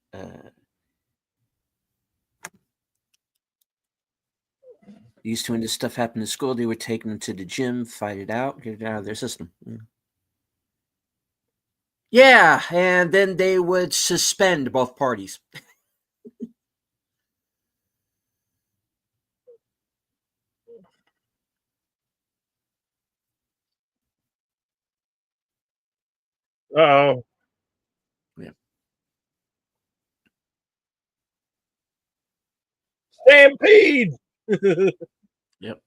used to when this stuff happened in school, they would take them to the gym, fight it out, get it out of their system. Yeah, and then they would suspend both parties. Oh, Yeah. stampede! Yep.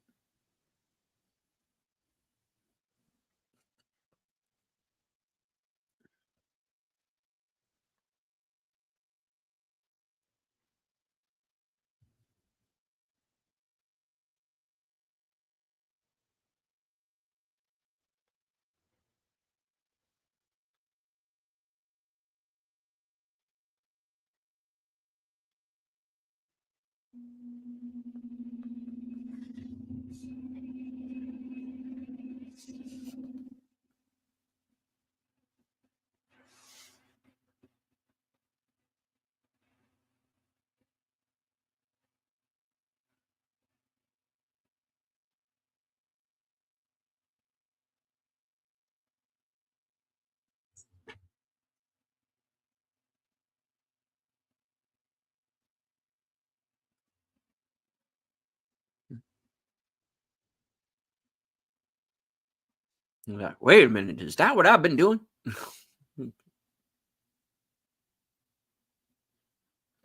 Like, wait a minute, is that what I've been doing?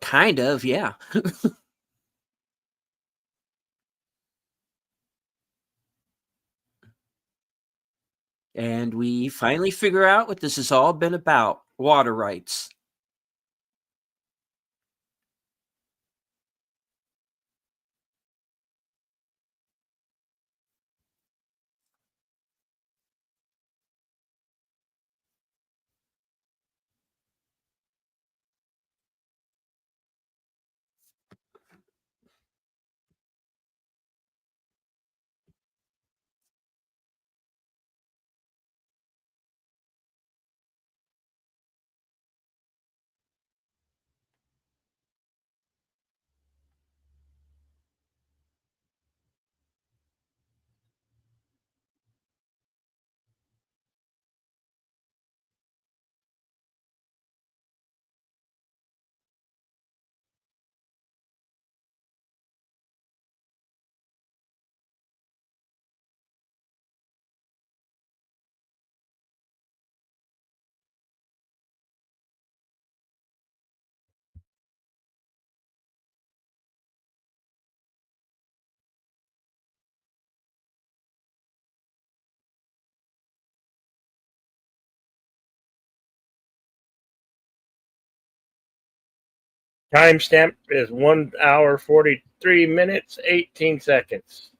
Kind of, yeah. And we finally figure out what this has all been about: water rights. Timestamp is 1 hour 43 minutes 18 seconds.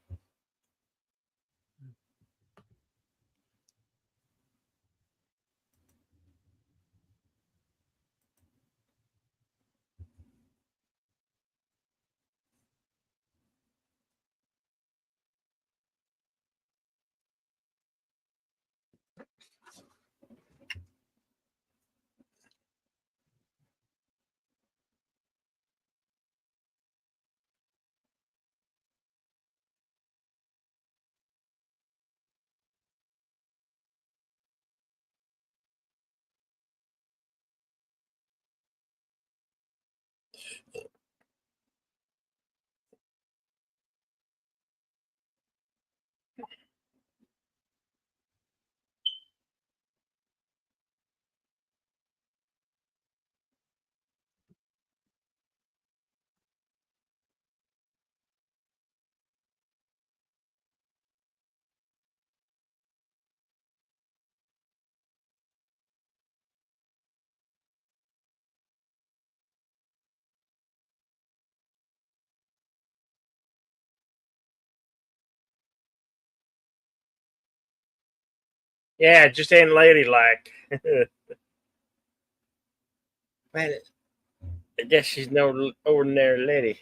Yeah, it just ain't ladylike. Man, I guess she's no ordinary lady.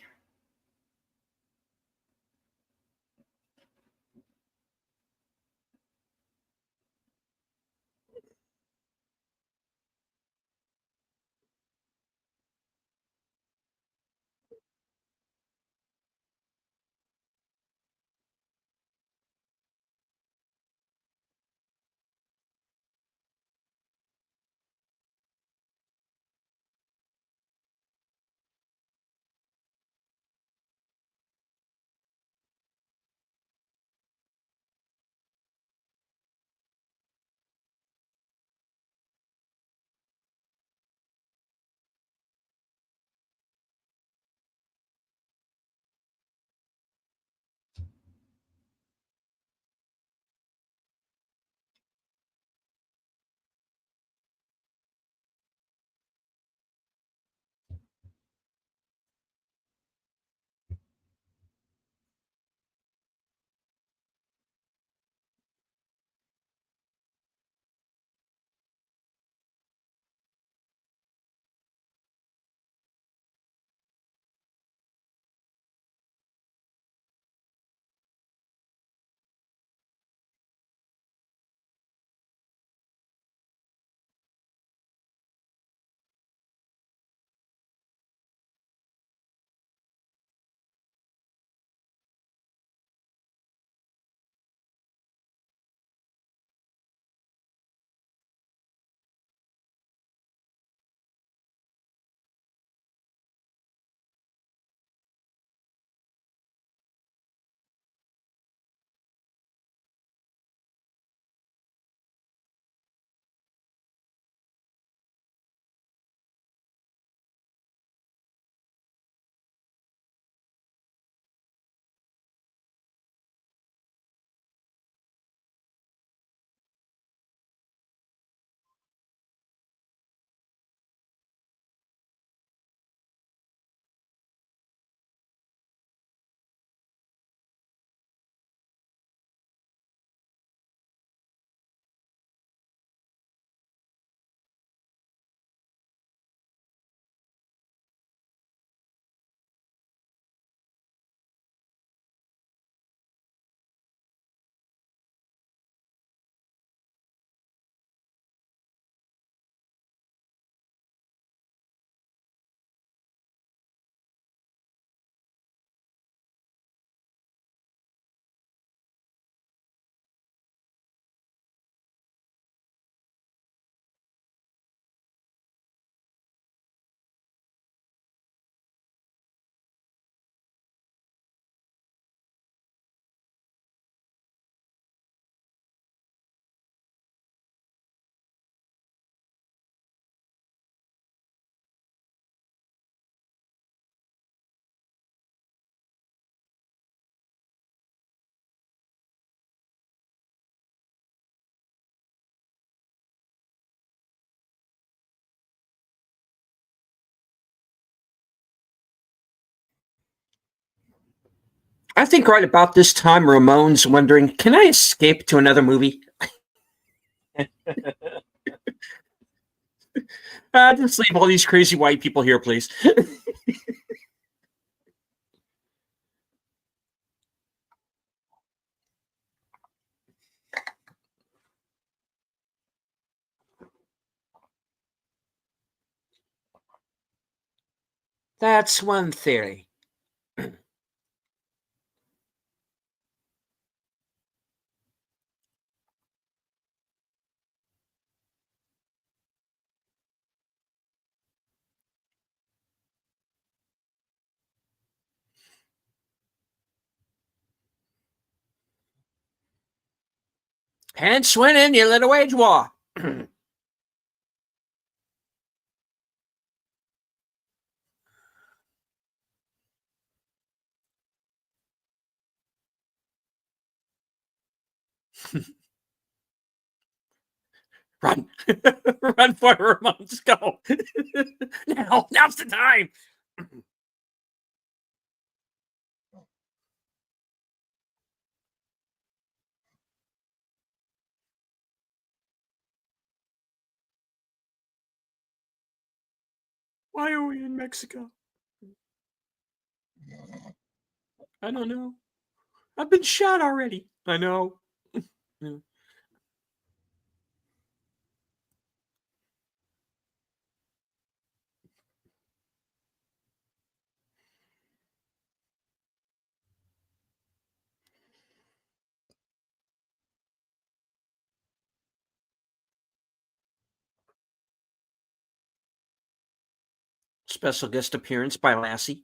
I think right about this time, Ramon's wondering, can I escape to another movie? Just leave all these crazy white people here, please. That's one theory. Hence winning, you little wage war. Run. Run for it, Ramones. Go. Now's the time. Why are we in Mexico? I don't know. I've been shot already. I know. Yeah. Special guest appearance by Lassie.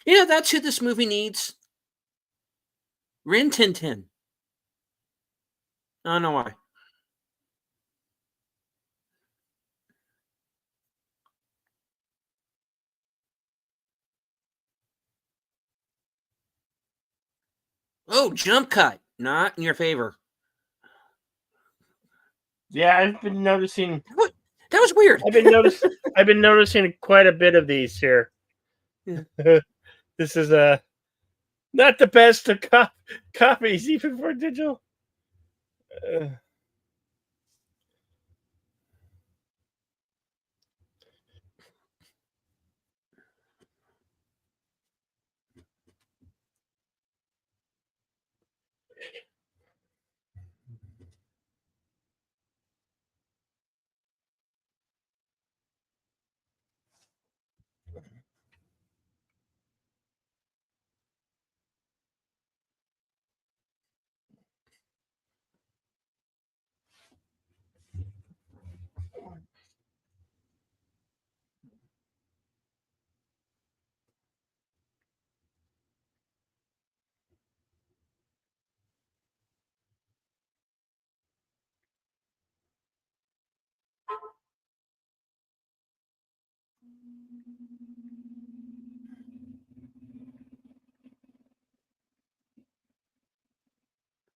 Yeah, that's who this movie needs. Rin Tin Tin. I don't know why. Oh, jump cut. Not in your favor. Yeah, I've been noticing. What? That was weird. I've been noticing quite a bit of these here. Yeah. This is not the best of copies, even for digital.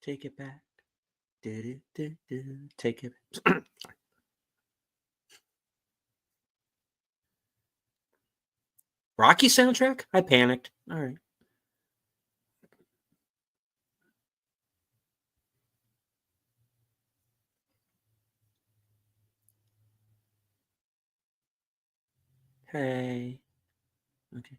Take it back. Take it. Rocky soundtrack? I panicked. All right. Hey. Okay.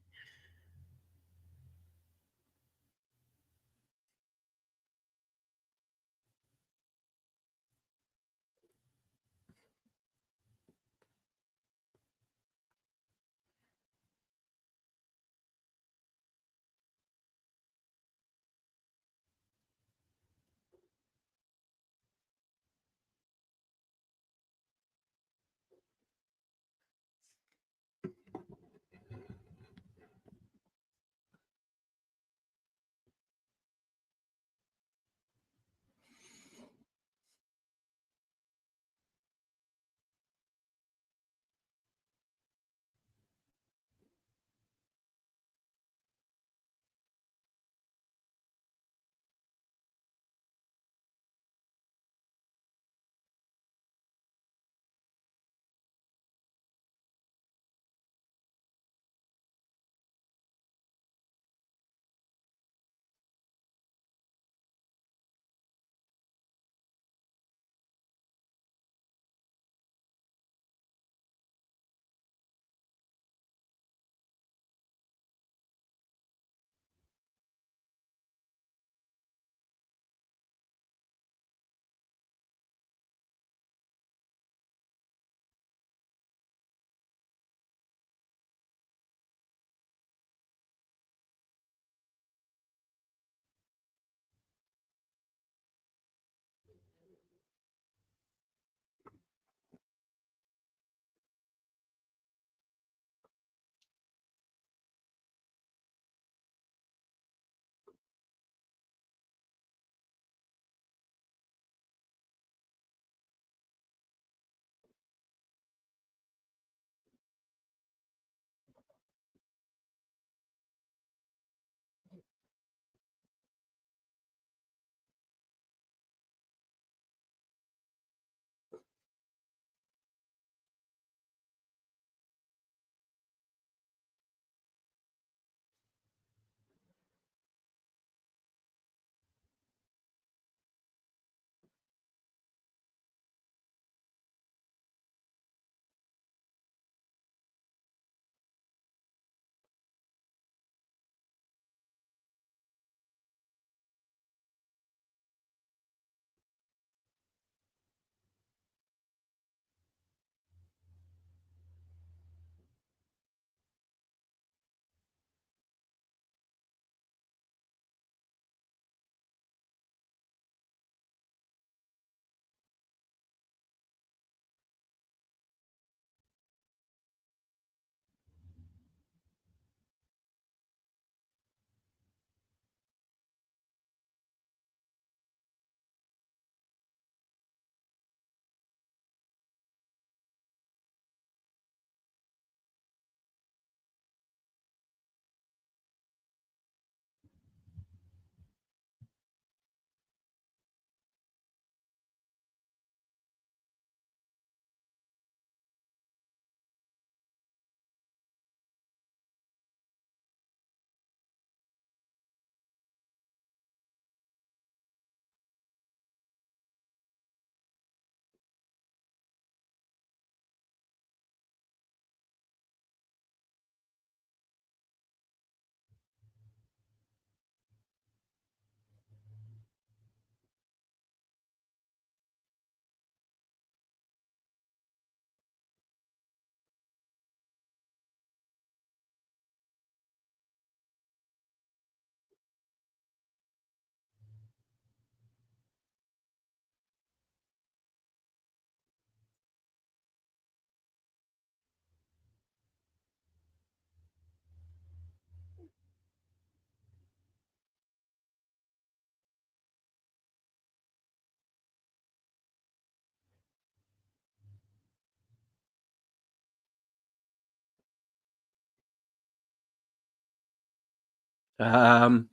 Um,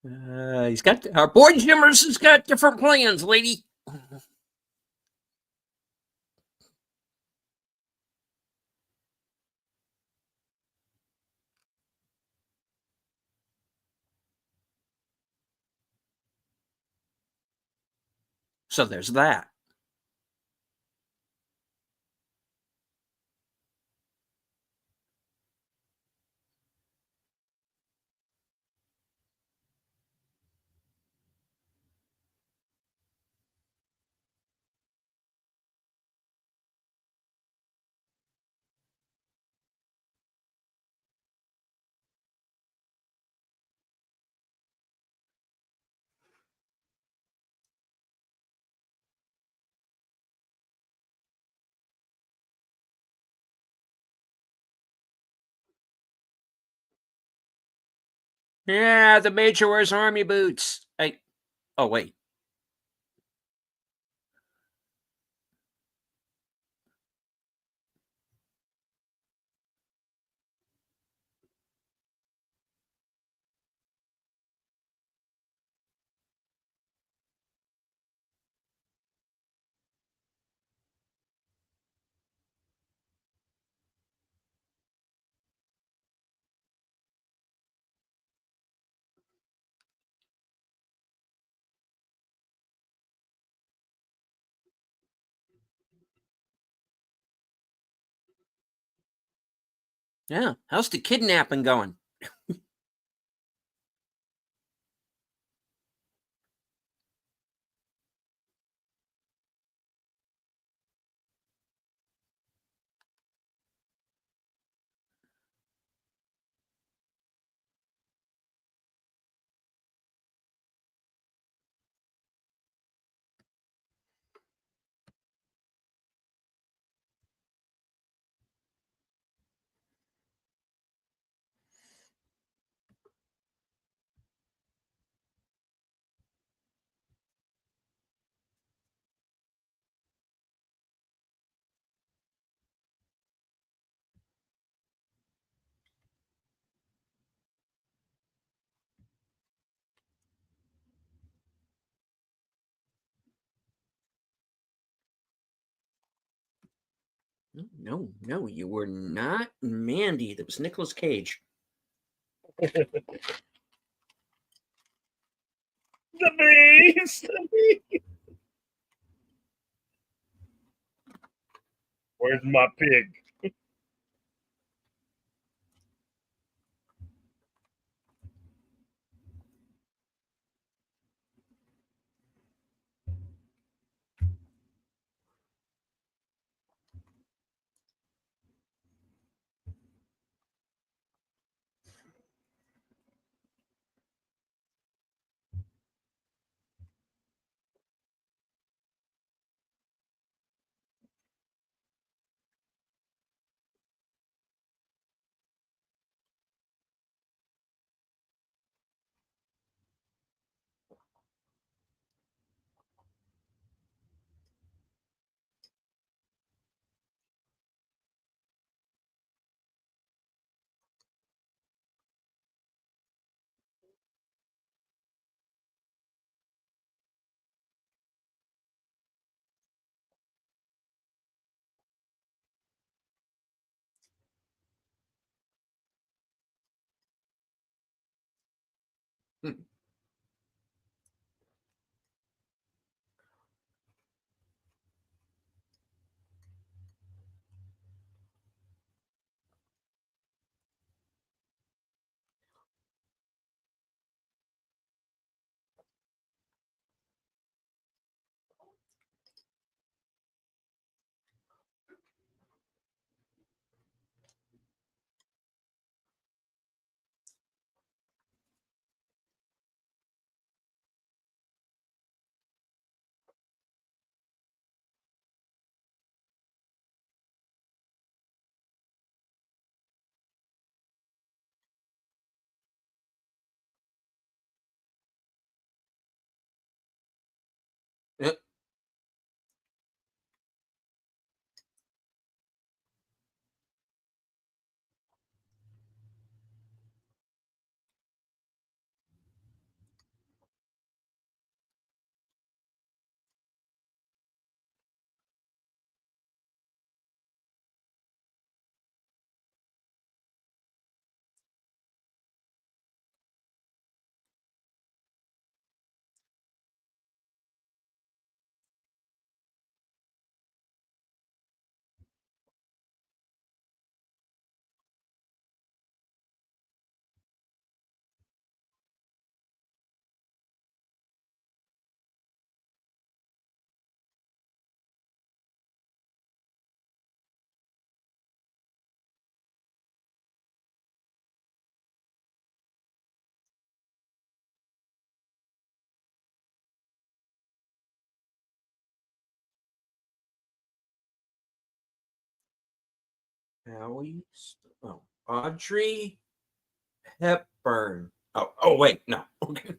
he's got our boy Jimmers has got different plans, lady. So there's that. Yeah, the major wears army boots. Oh wait. Yeah, how's the kidnapping going? No, no, you were not Mandy. That was Nicolas Cage. The beast. Where's my pig? Hmm. Howie. Oh, Audrey Hepburn. Oh, wait, no. Okay.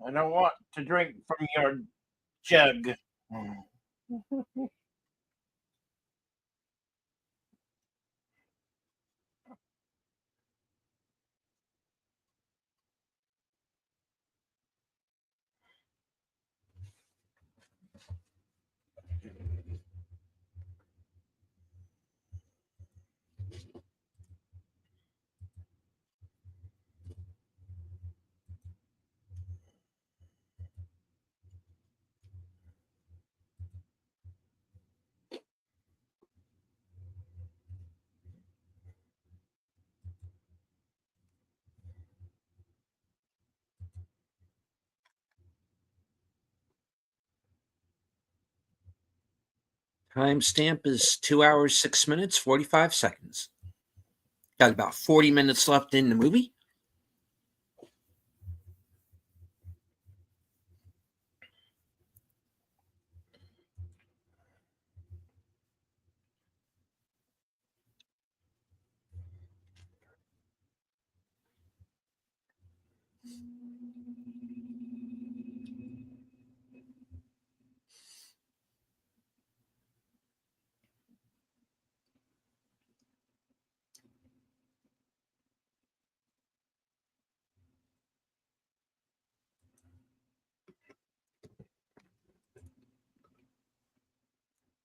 I don't want to drink from your jug. Timestamp is 2 hours, 6 minutes, 45 seconds. Got about 40 minutes left in the movie.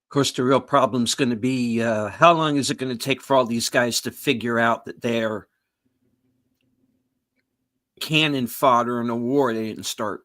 Of course, the real problem is going to be how long is it going to take for all these guys to figure out that they're cannon fodder in a war they didn't start?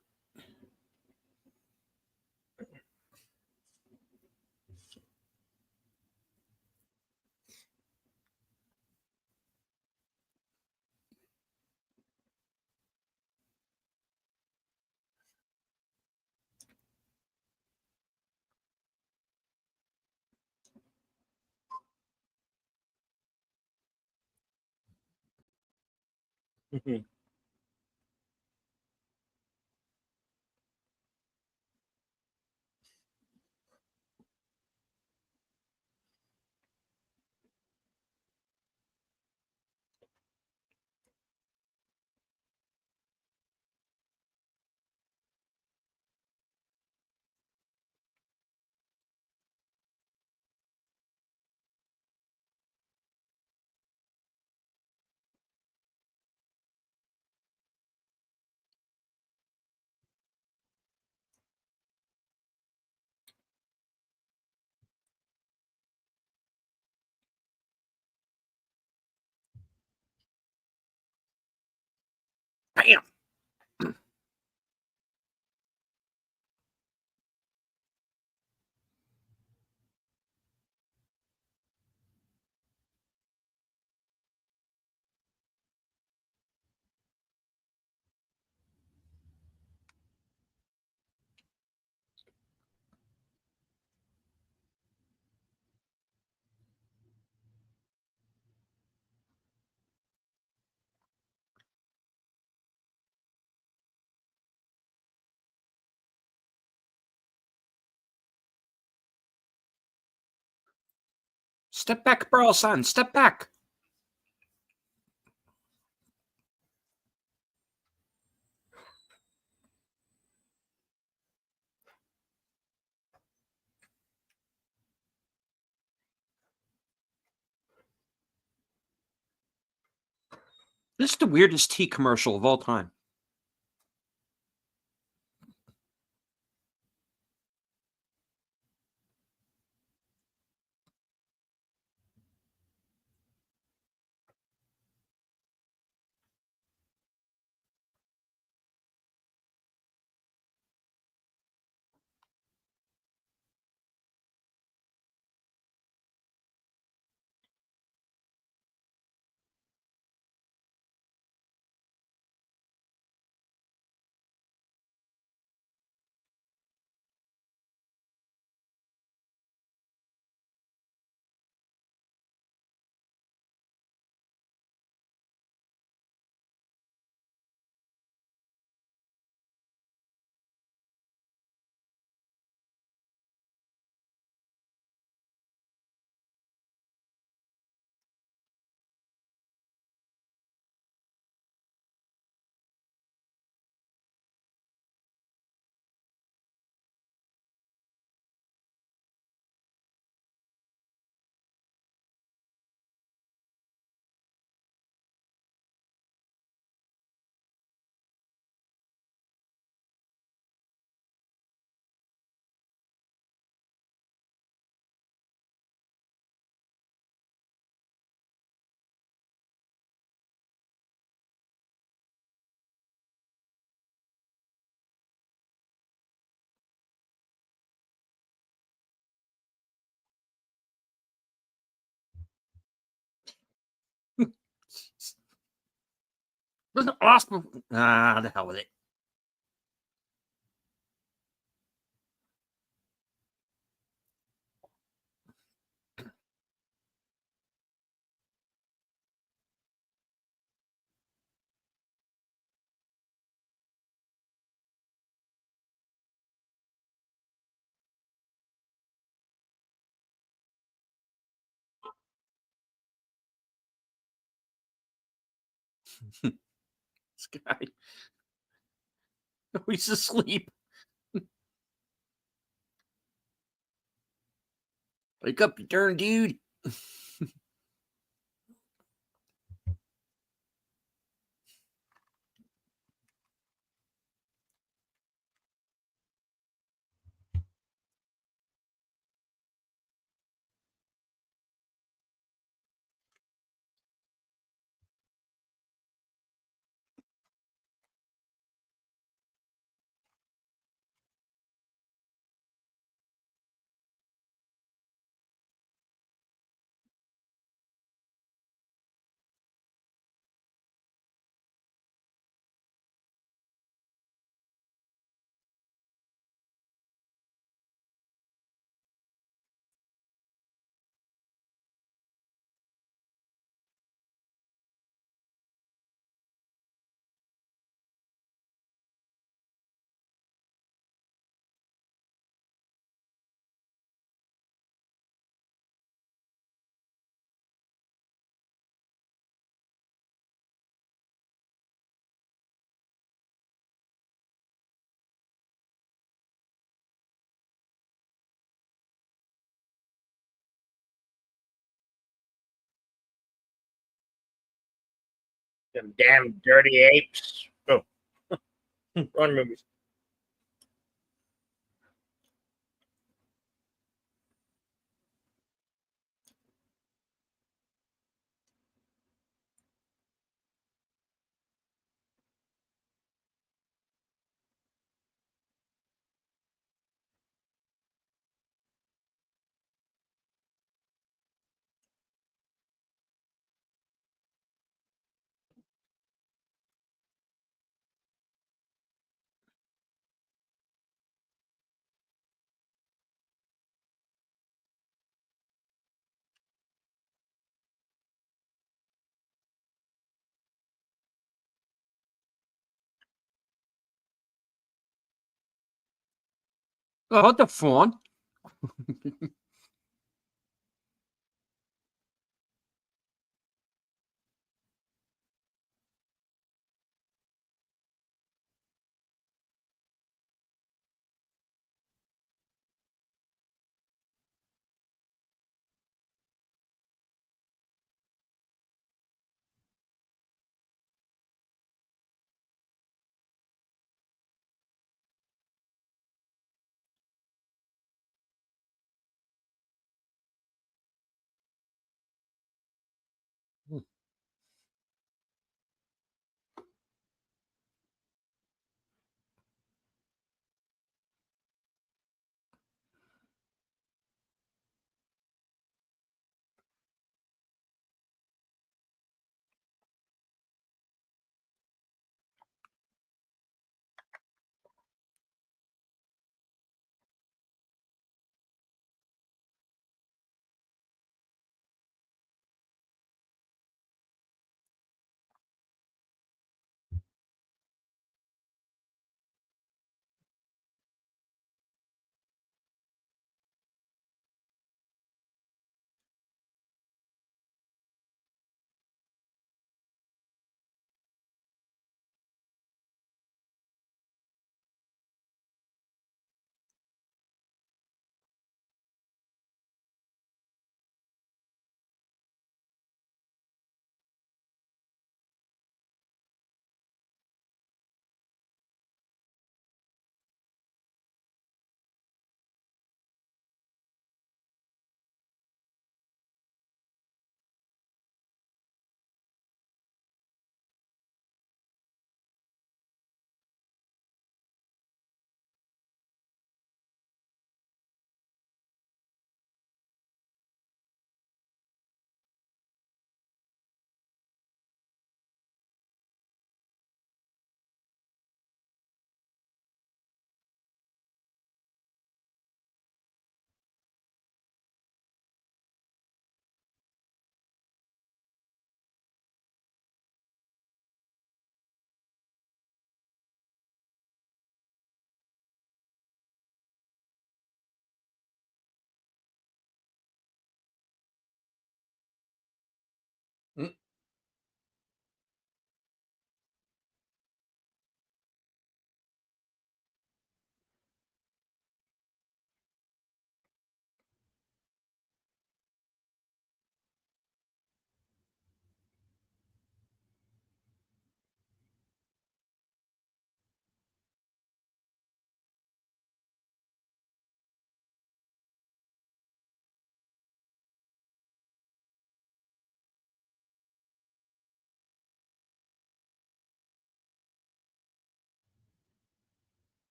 Step back, Burl-san. Step back. This is the weirdest tea commercial of all time. Wasn't awesome. The hell with it. This guy. He's asleep. Wake up, you darn dude. Them damn dirty apes. Oh, wrong movies. Oh, what the phone?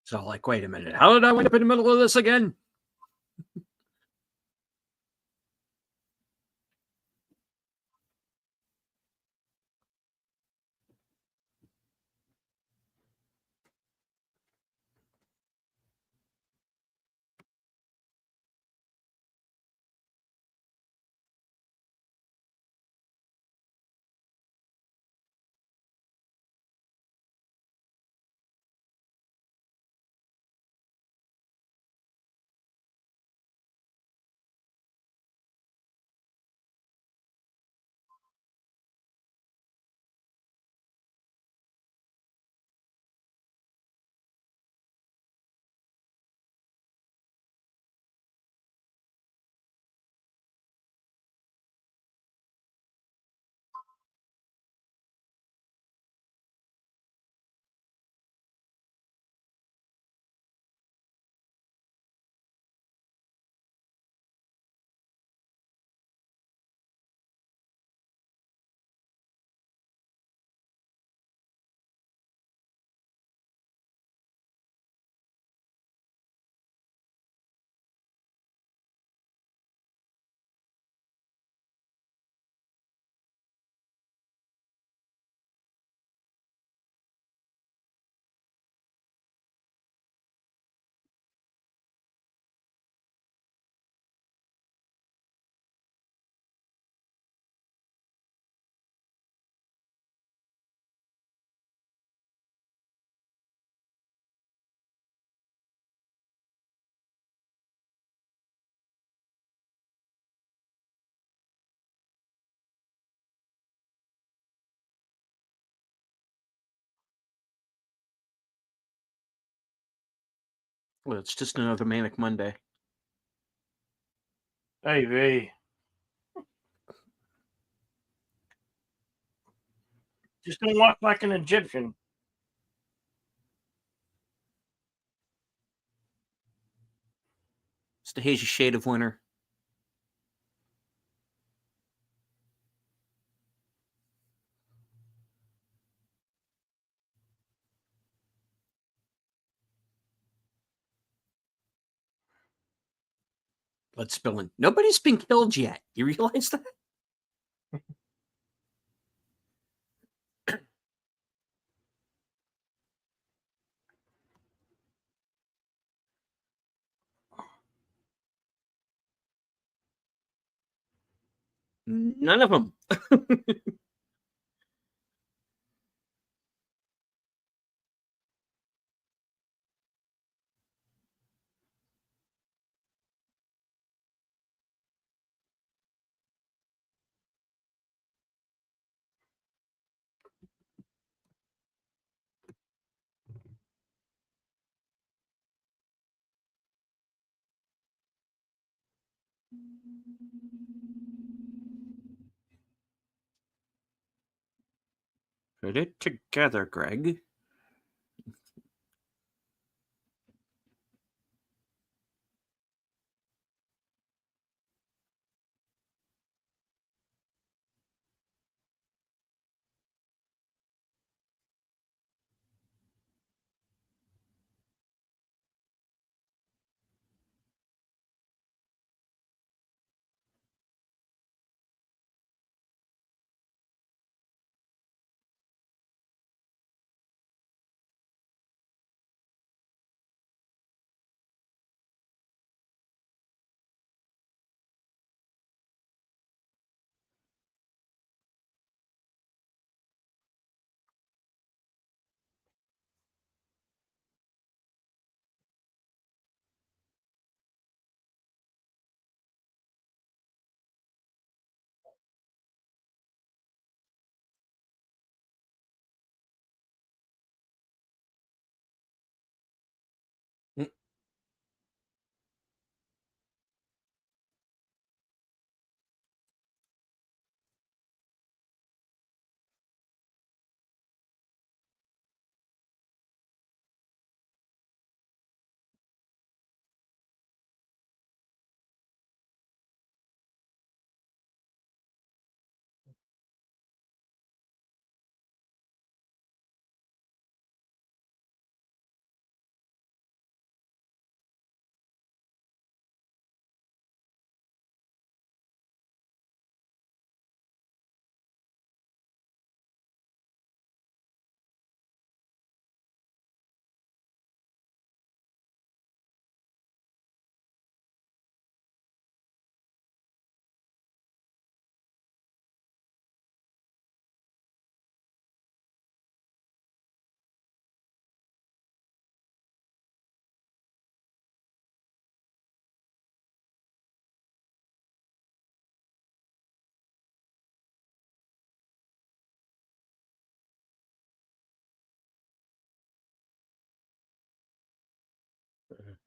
So, like, wait a minute. How did I wind up in the middle of this again? Well, it's just another Manic Monday. Hey, V. Just don't walk like an Egyptian. It's the hazy shade of winter. Blood spilling. Nobody's been killed yet. You realize that? None of them. Put it together, Greg.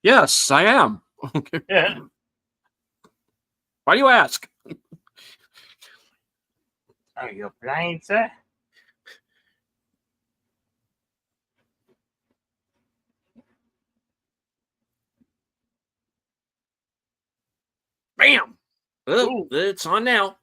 Yes, I am. Yeah. Why do you ask? Are you blind, sir? Bam! Oh, Ooh. it's on now.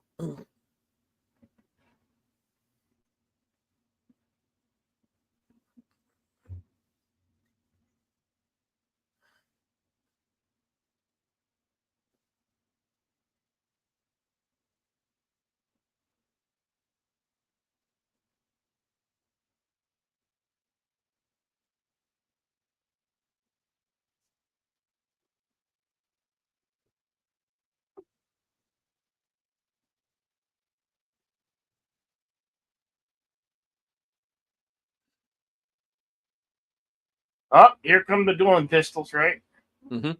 Oh, here come the dueling pistols, right? Mm-hmm.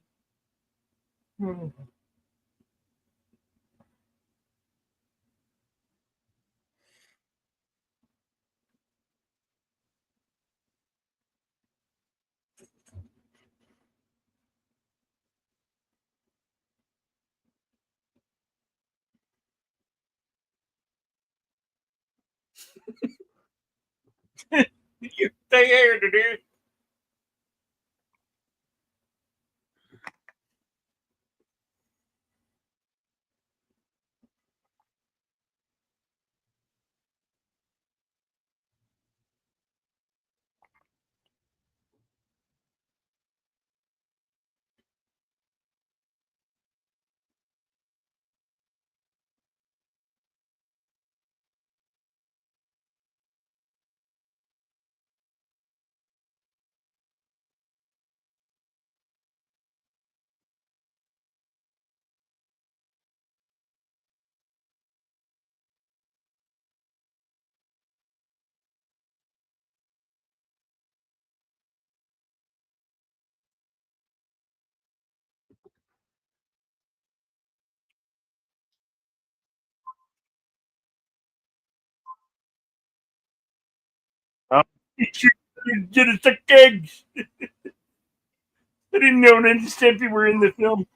You stay here, dude. Oh, you should get us the eggs. I didn't know Ren and Stimpy were in the film.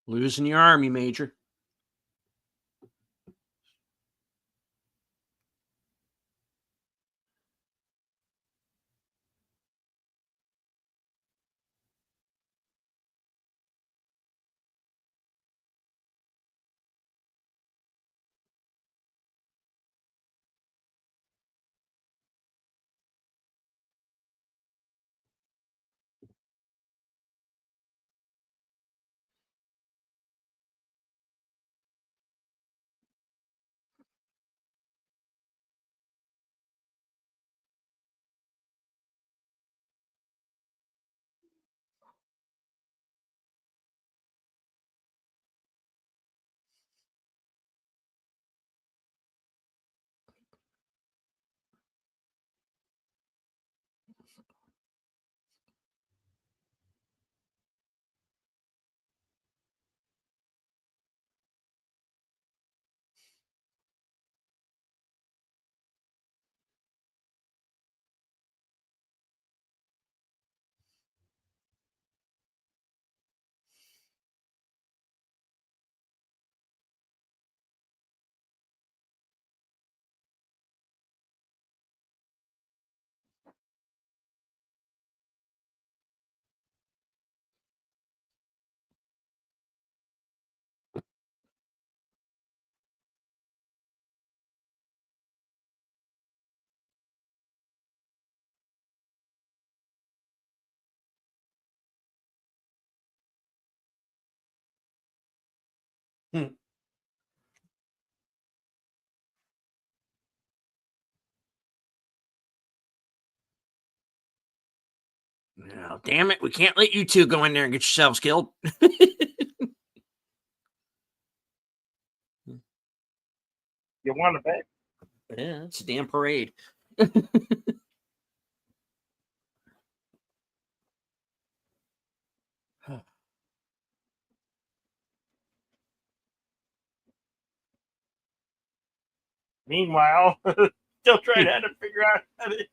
Losing your army, Major. Oh, damn it. We can't let you two go in there and get yourselves killed. You want to bet? Yeah, it's a damn parade. Meanwhile, still trying to figure out how to.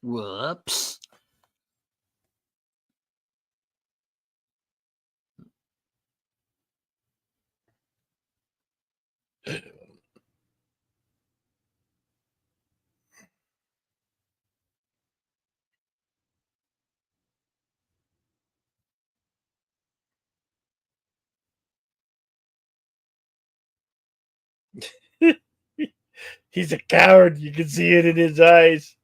Whoops. He's a coward. You can see it in his eyes.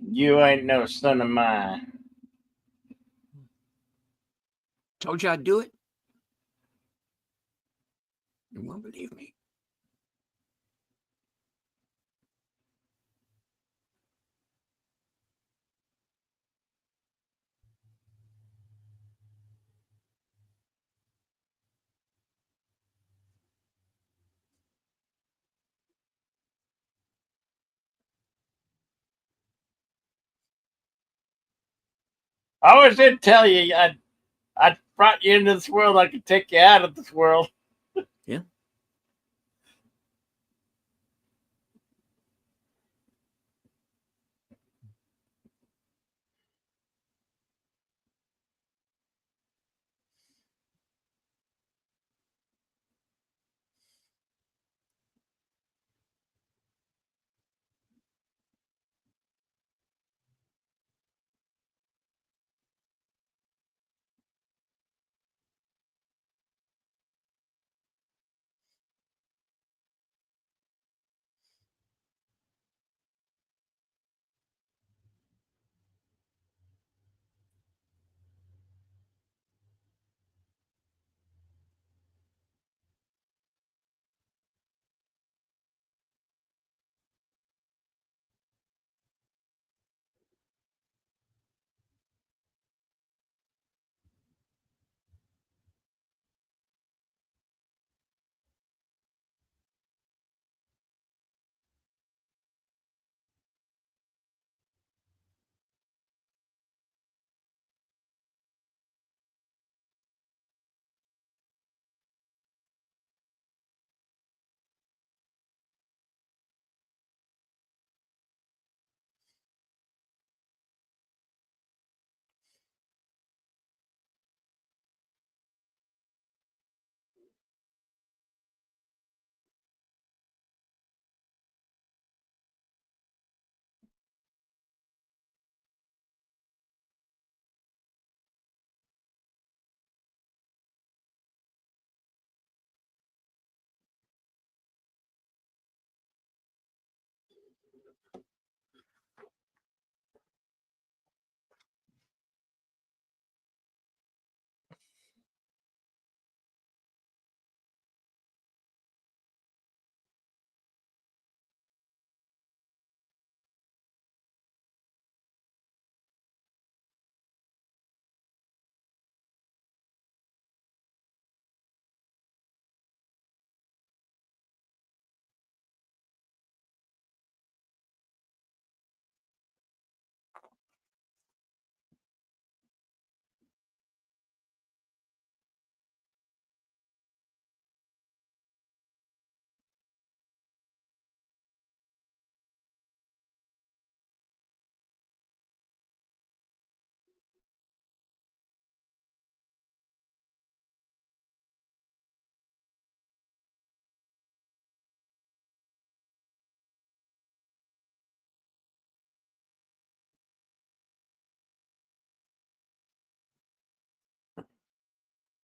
You ain't no son of mine. Told you I'd do it. You won't believe me. I always did tell you I brought you into this world. I could take you out of this world. Yeah.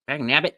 Dang nabbit.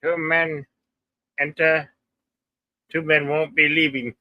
2 men enter. 2 men won't be leaving.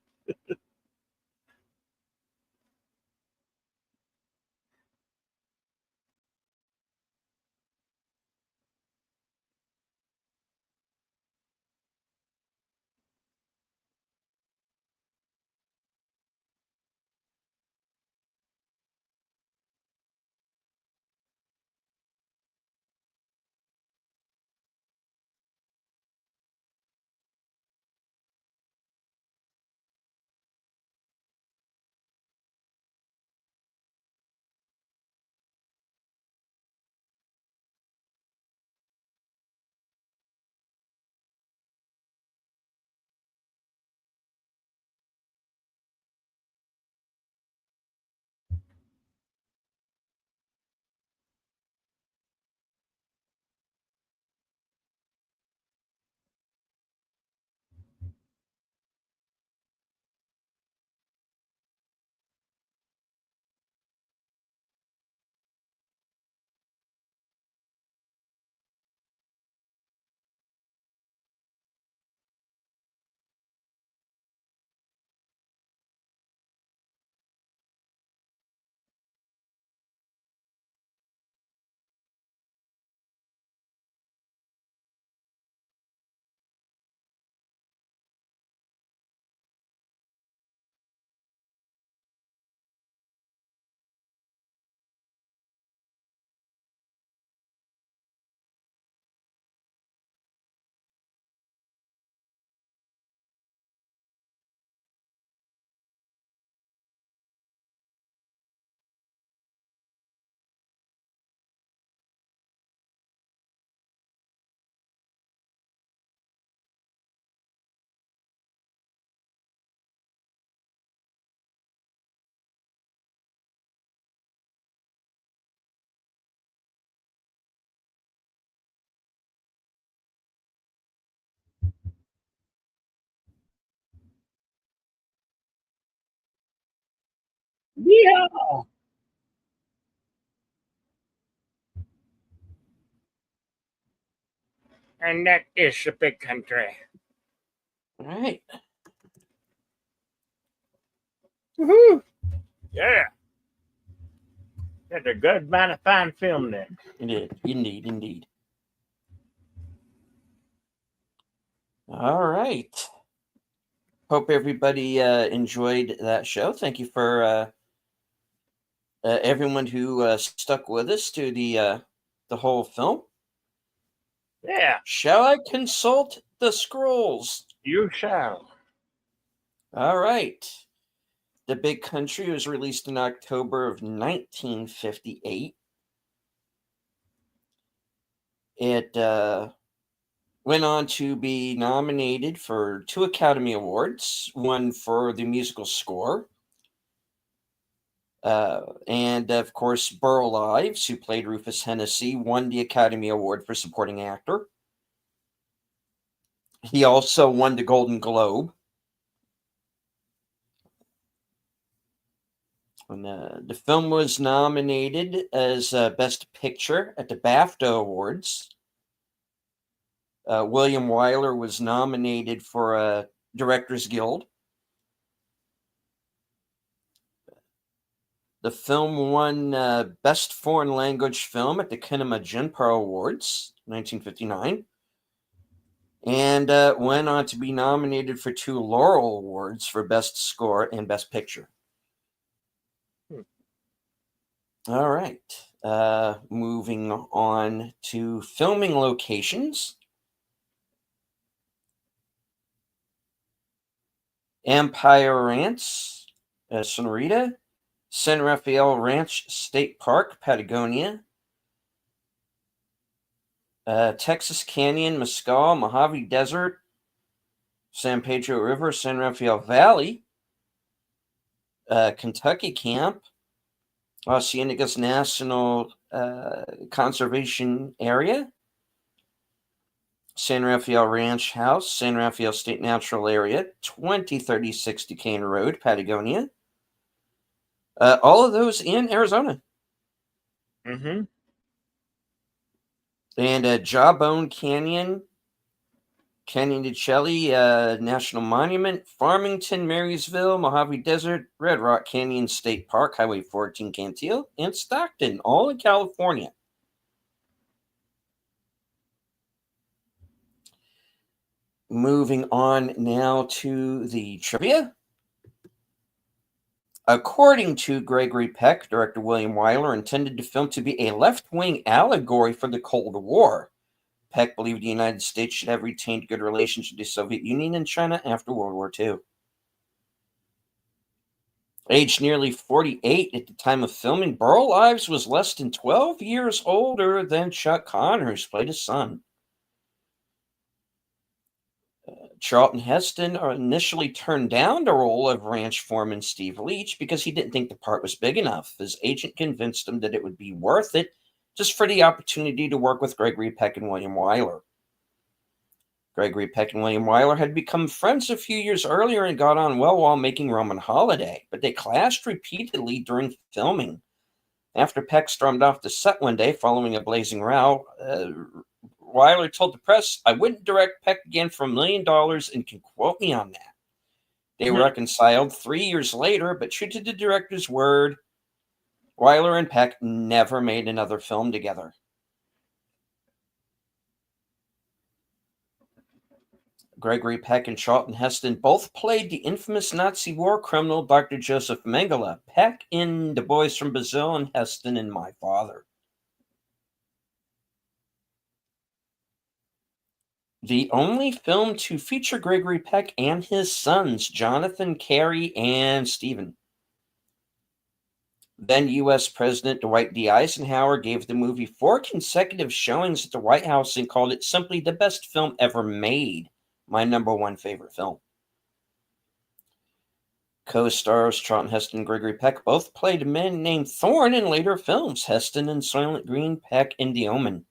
Yeah. And that is a big country. All right. Woohoo! Yeah. That's a good amount of fine film there. Indeed. All right. Hope everybody enjoyed that show. Thank you for everyone who stuck with us to the whole film. Yeah. Shall I consult the scrolls? You shall. All right. The Big Country was released in October of 1958. It went on to be nominated for 2 Academy Awards, one for the musical score. And of course, Burl Ives, who played Rufus Hennessy, won the Academy Award for Supporting Actor. He also won the Golden Globe. And, the film was nominated as Best Picture at the BAFTA Awards. William Wyler was nominated for a Directors Guild. The film won Best Foreign Language Film at the Kinema Junpar Awards, 1959, and went on to be nominated for 2 Laurel Awards for Best Score and Best Picture. All right. Moving on to filming locations. Empire Ranch, Sonorita. San Rafael Ranch State Park, Patagonia. Texas Canyon, Mescal, Mojave Desert, San Pedro River, San Rafael Valley, Kentucky Camp, Cienegos National Conservation Area, San Rafael Ranch House, San Rafael State Natural Area, 2036 Duquesne Road, Patagonia. All of those in Arizona. Mm-hmm. And Jawbone Canyon, Canyon de Chelly National Monument, Farmington, Marysville, Mojave Desert, Red Rock Canyon State Park, Highway 14 Cantil, and Stockton, all in California. Moving on now to the trivia. According to Gregory Peck, director William Wyler intended the film to be a left-wing allegory for the Cold War. Peck believed the United States should have retained good relations with the Soviet Union and China after World War II. Aged nearly 48 at the time of filming, Burl Ives was less than 12 years older than Chuck Connors, played his son. Charlton Heston initially turned down the role of ranch foreman Steve Leach because he didn't think the part was big enough. His agent convinced him that it would be worth it just for the opportunity to work with Gregory Peck and William Wyler. Gregory Peck and William Wyler had become friends a few years earlier and got on well while making Roman Holiday, but they clashed repeatedly during filming. After Peck stormed off the set one day following a blazing row, Wyler told the press, "I wouldn't direct Peck again for $1 million and can quote me on that." They reconciled 3 years later, but true to the director's word, Wyler and Peck never made another film together. Gregory Peck and Charlton Heston both played the infamous Nazi war criminal Dr. Joseph Mengele, Peck in The Boys from Brazil and Heston in My Father. The only film to feature Gregory Peck and his sons, Jonathan, Carey, and Stephen. Then U.S. President Dwight D. Eisenhower gave the movie 4 consecutive showings at the White House and called it simply the best film ever made. My #1 favorite film. Co-stars Charlton Heston and Gregory Peck both played men named Thorne in later films, Heston in Soylent Green, Peck in The Omen.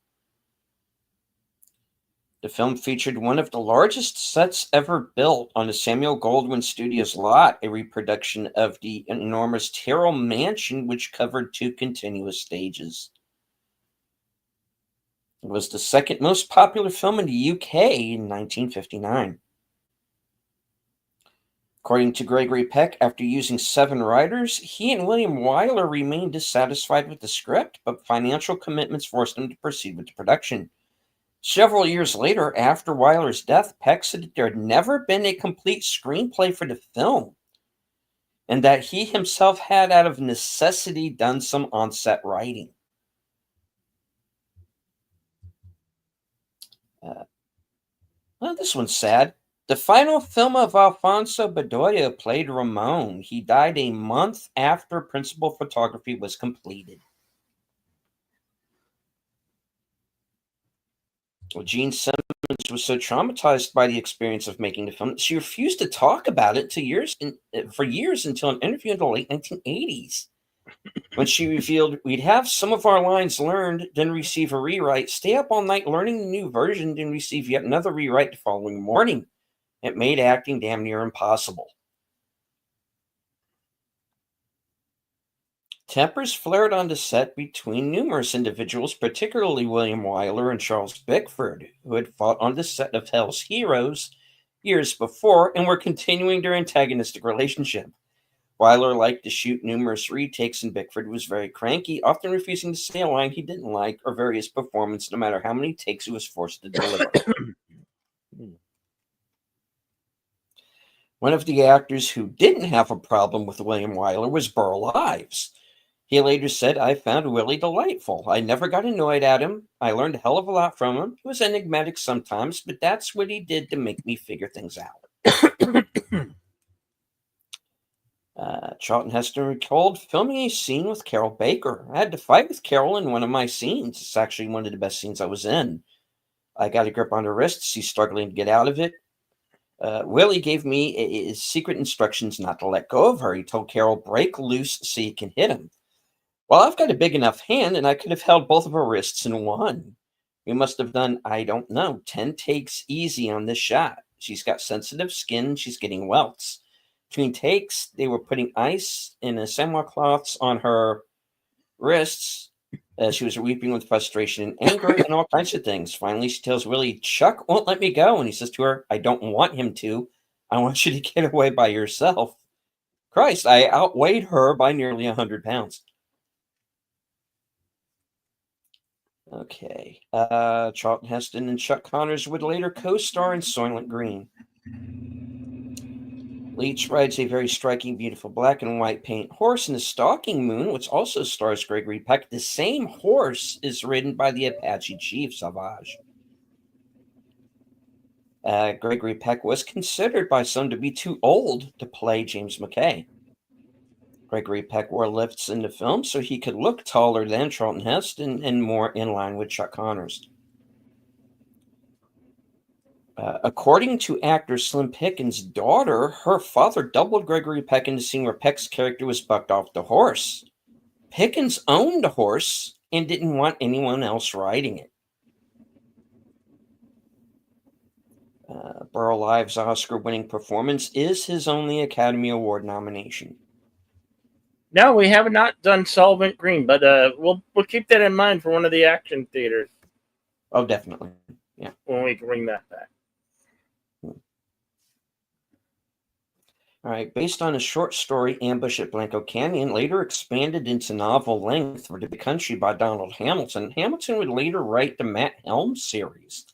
The film featured one of the largest sets ever built on the Samuel Goldwyn Studios lot, a reproduction of the enormous Tyrrell Mansion, which covered 2 continuous stages. It was the second most popular film in the UK in 1959. According to Gregory Peck, after using 7 writers, he and William Wyler remained dissatisfied with the script, but financial commitments forced him to proceed with the production. Several years later, after Wyler's death, Peck said that there had never been a complete screenplay for the film, and that he himself had, out of necessity, done some on-set writing. Well, this one's sad. The final film of Alfonso Bedoya played Ramon. He died a month after principal photography was completed. Well, Gene Simmons was so traumatized by the experience of making the film that she refused to talk about it for years until an interview in the late 1980s. When she revealed, "We'd have some of our lines learned, then receive a rewrite, stay up all night learning the new version, then receive yet another rewrite the following morning. It made acting damn near impossible." Tempers flared on the set between numerous individuals, particularly William Wyler and Charles Bickford, who had fought on the set of Hell's Heroes years before and were continuing their antagonistic relationship. Wyler liked to shoot numerous retakes, and Bickford was very cranky, often refusing to say a line he didn't like or vary his performance no matter how many takes he was forced to deliver. One of the actors who didn't have a problem with William Wyler was Burl Ives. He later said, "I found Willie delightful. I never got annoyed at him. I learned a hell of a lot from him. He was enigmatic sometimes, but that's what he did to make me figure things out." Charlton Heston recalled filming a scene with Carol Baker. "I had to fight with Carol in one of my scenes. It's actually one of the best scenes I was in. I got a grip on her wrists. She's struggling to get out of it. Willie gave me secret instructions not to let go of her. He told Carol, break loose so you can hit him. Well, I've got a big enough hand, and I could have held both of her wrists in one. We must have done, I don't know, 10 takes easy on this shot. She's got sensitive skin. She's getting welts. Between takes, they were putting ice in the samoa cloths on her wrists She was weeping with frustration and anger and all kinds of things. Finally, she tells Willie, Chuck won't let me go. And he says to her, I don't want him to. I want you to get away by yourself. Christ, I outweighed her by nearly 100 pounds. Okay. Charlton Heston and Chuck Connors would later co-star in Soylent Green. Leach rides a very striking, beautiful black and white paint horse in the Stalking Moon, which also stars Gregory Peck. The same horse is ridden by the Apache chief, Savage. Gregory Peck was considered by some to be too old to play James McKay. Gregory Peck wore lifts in the film so he could look taller than Charlton Heston and more in line with Chuck Connors. According to actor Slim Pickens' daughter, her father doubled Gregory Peck in the scene where Peck's character was bucked off the horse. Pickens owned the horse and didn't want anyone else riding it. Burl Ives' Oscar-winning performance is his only Academy Award nomination. No, we have not done Solvent Green, but we'll keep that in mind for one of the action theaters. Oh, definitely. Yeah. When we can bring that back. All right. Based on a short story, Ambush at Blanco Canyon, later expanded into novel length for the Big Country by Donald Hamilton. Hamilton would later write the Matt Helm series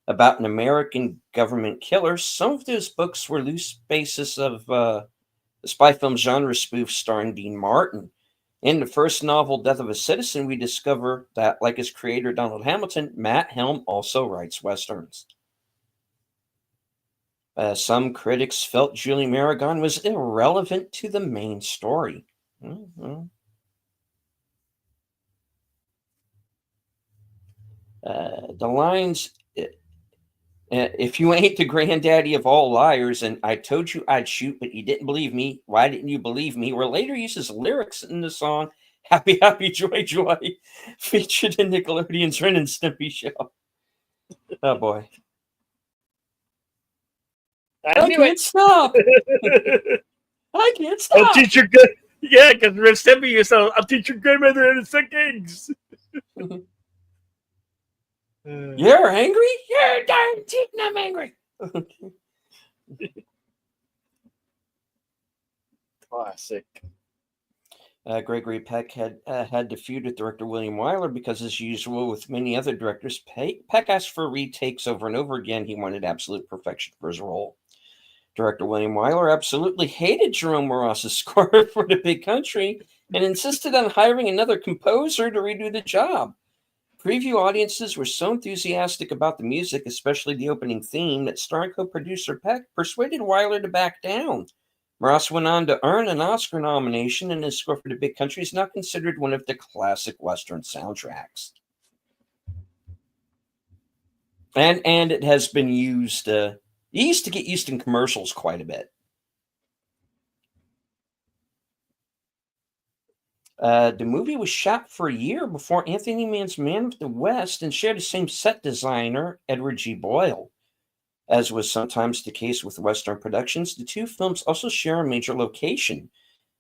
about an American government killer. Some of those books were loose basis of the spy film genre spoof starring Dean Martin. In the first novel, Death of a Citizen, we discover that, like his creator Donald Hamilton, Matt Helm also writes westerns. Some critics felt Julie Marigon was irrelevant to the main story. The lines, if you ain't the granddaddy of all liars, and I told you I'd shoot, but you didn't believe me, why didn't you believe me, were later used as lyrics in the song Happy, Happy, Joy, Joy, featured in Nickelodeon's Ren and Stimpy show. Oh, boy. I can't stop. I can't stop. I'll teach your good. Yeah, because Ren Stimpy used to, I'll teach your grandmother how to suck eggs. You're angry? You're darn cheating, I'm angry. Classic. Gregory Peck had to feud with director William Wyler because, as usual with many other directors, Peck asked for retakes over and over again. He wanted absolute perfection for his role. Director William Wyler absolutely hated Jerome Moros's score for The Big Country and insisted on hiring another composer to redo the job. Preview audiences were so enthusiastic about the music, especially the opening theme, that star and co-producer Peck persuaded Wyler to back down. Moros went on to earn an Oscar nomination, and his score for The Big Country is now considered one of the classic Western soundtracks. And it has been used... it used to get used in commercials quite a bit. The movie was shot for a year before Anthony Mann's Man of the West and shared the same set designer, Edward G. Boyle. As was sometimes the case with Western productions, the two films also share a major location.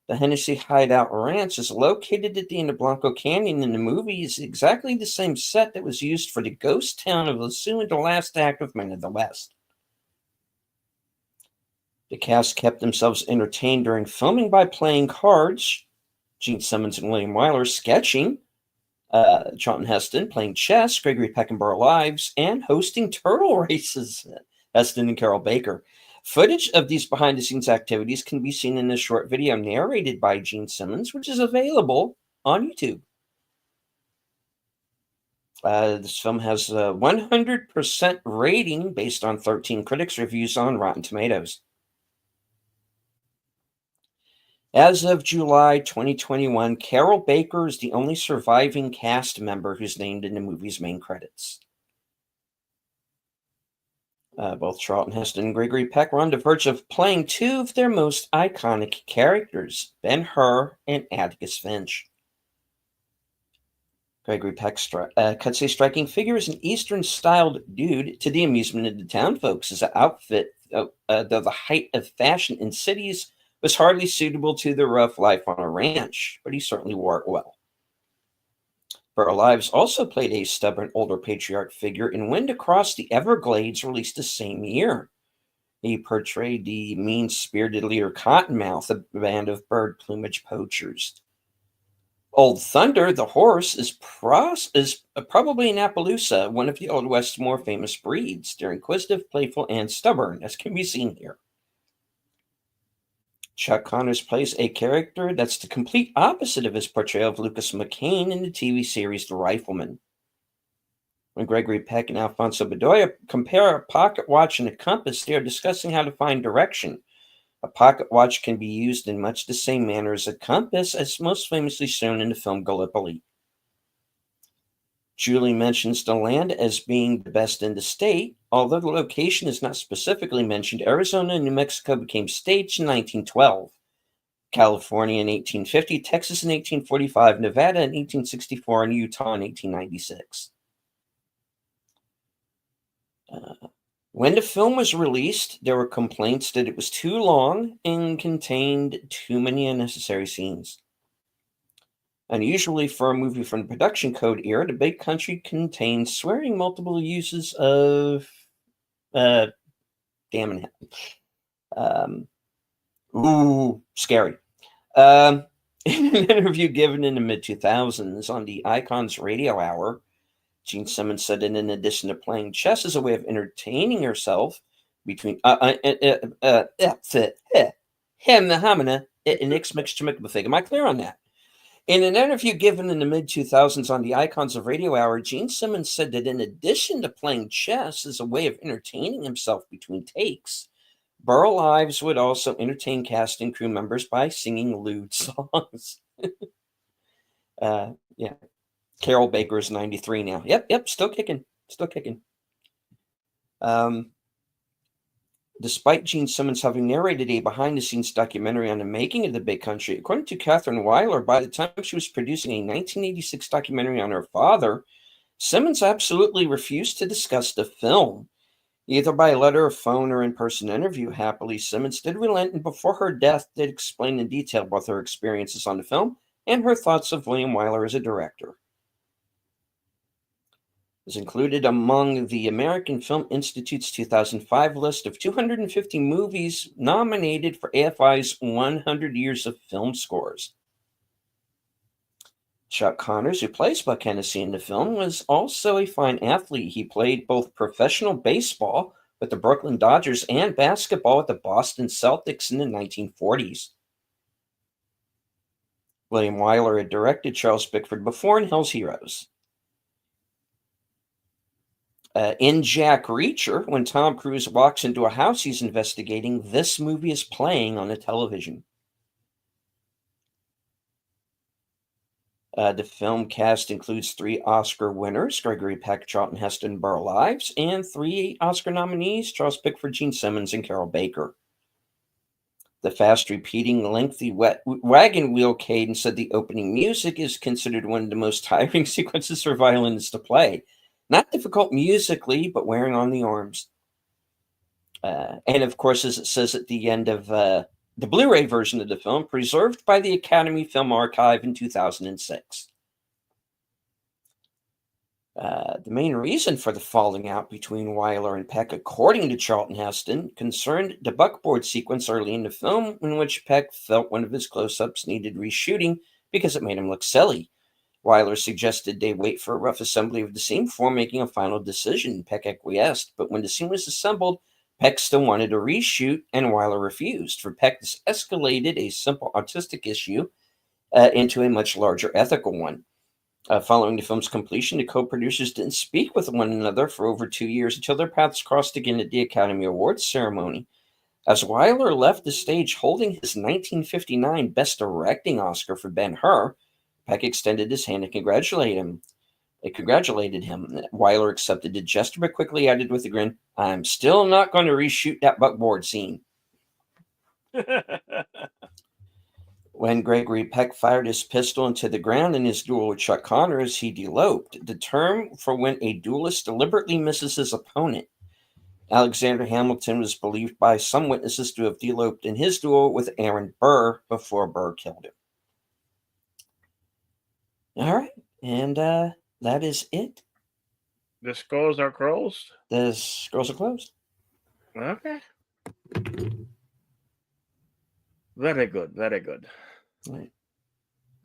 The Hennessy Hideout Ranch is located at the end of Blanco Canyon, and the movie is exactly the same set that was used for the ghost town of Lasso in the last act of Men of the West. The cast kept themselves entertained during filming by playing cards, Gene Simmons and William Wyler sketching, Charlton Heston playing chess, Gregory Peck and Burl Ives, and hosting turtle races, Heston and Carol Baker. Footage of these behind-the-scenes activities can be seen in a short video narrated by Gene Simmons, which is available on YouTube. This film has a 100% rating based on 13 critics' reviews on Rotten Tomatoes. As of July 2021, Carol Baker is the only surviving cast member who's named in the movie's main credits. Both Charlton Heston and Gregory Peck were on the verge of playing two of their most iconic characters, Ben-Hur and Atticus Finch. Gregory Peck cuts a striking figure as an Eastern-styled dude to the amusement of the town folks. His outfit, though the height of fashion in cities, was hardly suitable to the rough life on a ranch, but he certainly wore it well. Burl Ives also played a stubborn older patriarch figure in Wind Across the Everglades, released the same year. He portrayed the mean-spirited leader Cottonmouth, a band of bird plumage poachers. Old Thunder, the horse, is probably in Appaloosa, one of the Old West's more famous breeds. They're inquisitive, playful, and stubborn, as can be seen here. Chuck Connors plays a character that's the complete opposite of his portrayal of Lucas McCain in the TV series The Rifleman. When Gregory Peck and Alfonso Bedoya compare a pocket watch and a compass, they are discussing how to find direction. A pocket watch can be used in much the same manner as a compass, as most famously shown in the film Gallipoli. Julie mentions the land as being the best in the state. Although the location is not specifically mentioned, Arizona and New Mexico became states in 1912. California in 1850, Texas in 1845, Nevada in 1864, and Utah in 1896. When the film was released, there were complaints that it was too long and contained too many unnecessary scenes. Unusually for a movie from the production code era, The Big Country contains swearing, multiple uses of damn it. Scary. In an interview given in the mid-2000s on the Icons Radio Hour, Gene Simmons said that in addition to playing chess as a way of entertaining herself between am I clear on that? In an interview given in the mid-2000s on the Icons of Radio Hour, Gene Simmons said that in addition to playing chess as a way of entertaining himself between takes, Burl Ives would also entertain cast and crew members by singing lewd songs. Yeah. Carol Baker is 93 now. Yep, still kicking. Despite Gene Simmons having narrated a behind-the-scenes documentary on the making of The Big Country, according to Catherine Weiler, by the time she was producing a 1986 documentary on her father, Simmons absolutely refused to discuss the film. Either by letter or phone or in-person interview, happily, Simmons did relent, and before her death did explain in detail both her experiences on the film and her thoughts of William Wyler as a director. Is included among the American Film Institute's 2005 list of 250 movies nominated for AFI's 100 Years of Film Scores. Chuck Connors, who plays Buck Hennessy in the film, was also a fine athlete. He played both professional baseball with the Brooklyn Dodgers and basketball with the Boston Celtics in the 1940s. William Wyler had directed Charles Bickford before in Hell's Heroes. In Jack Reacher, when Tom Cruise walks into a house he's investigating, this movie is playing on the television. The film cast includes 3 Oscar winners, Gregory Peck, Charlton Heston, Burl Ives, and 3 Oscar nominees, Charles Bickford, Gene Simmons, and Carol Baker. The fast-repeating, lengthy wagon wheel cadence of the opening music is considered one of the most tiring sequences for violinists to play. Not difficult musically, but wearing on the arms. And of course, as it says at the end of the Blu-ray version of the film, preserved by the Academy Film Archive in 2006. The main reason for the falling out between Wyler and Peck, according to Charlton Heston, concerned the buckboard sequence early in the film, in which Peck felt one of his close-ups needed reshooting because it made him look silly. Wyler suggested they wait for a rough assembly of the scene before making a final decision. Peck acquiesced, but when the scene was assembled, Peck still wanted a reshoot, and Wyler refused. For Peck, this escalated a simple artistic issue into a much larger ethical one. Following the film's completion, the co-producers didn't speak with one another for over 2 years until their paths crossed again at the Academy Awards ceremony. As Wyler left the stage holding his 1959 Best Directing Oscar for Ben-Hur, Peck extended his hand and congratulated him. Wyler accepted the gesture, but quickly added with a grin, "I'm still not going to reshoot that buckboard scene." When Gregory Peck fired his pistol into the ground in his duel with Chuck Connors, he deloped, the term for when a duelist deliberately misses his opponent. Alexander Hamilton was believed by some witnesses to have deloped in his duel with Aaron Burr before Burr killed him. All right. And that is it. The skulls are closed. The scrolls are closed. Okay. Very good. Very good. Right.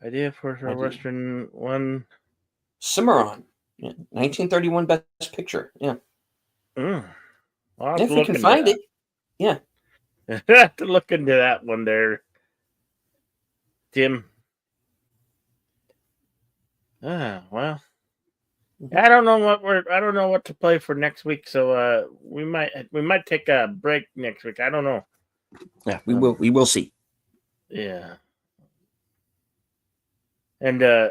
Idea for a Western one. Cimarron. Yeah. 1931 Best Picture. Yeah. I'll have If to we look can into find that. it. Yeah. I have to look into that one there, Tim. Well, I don't know what to play for next week, so we might take a break next week. I don't know. Yeah, we will see. Yeah. And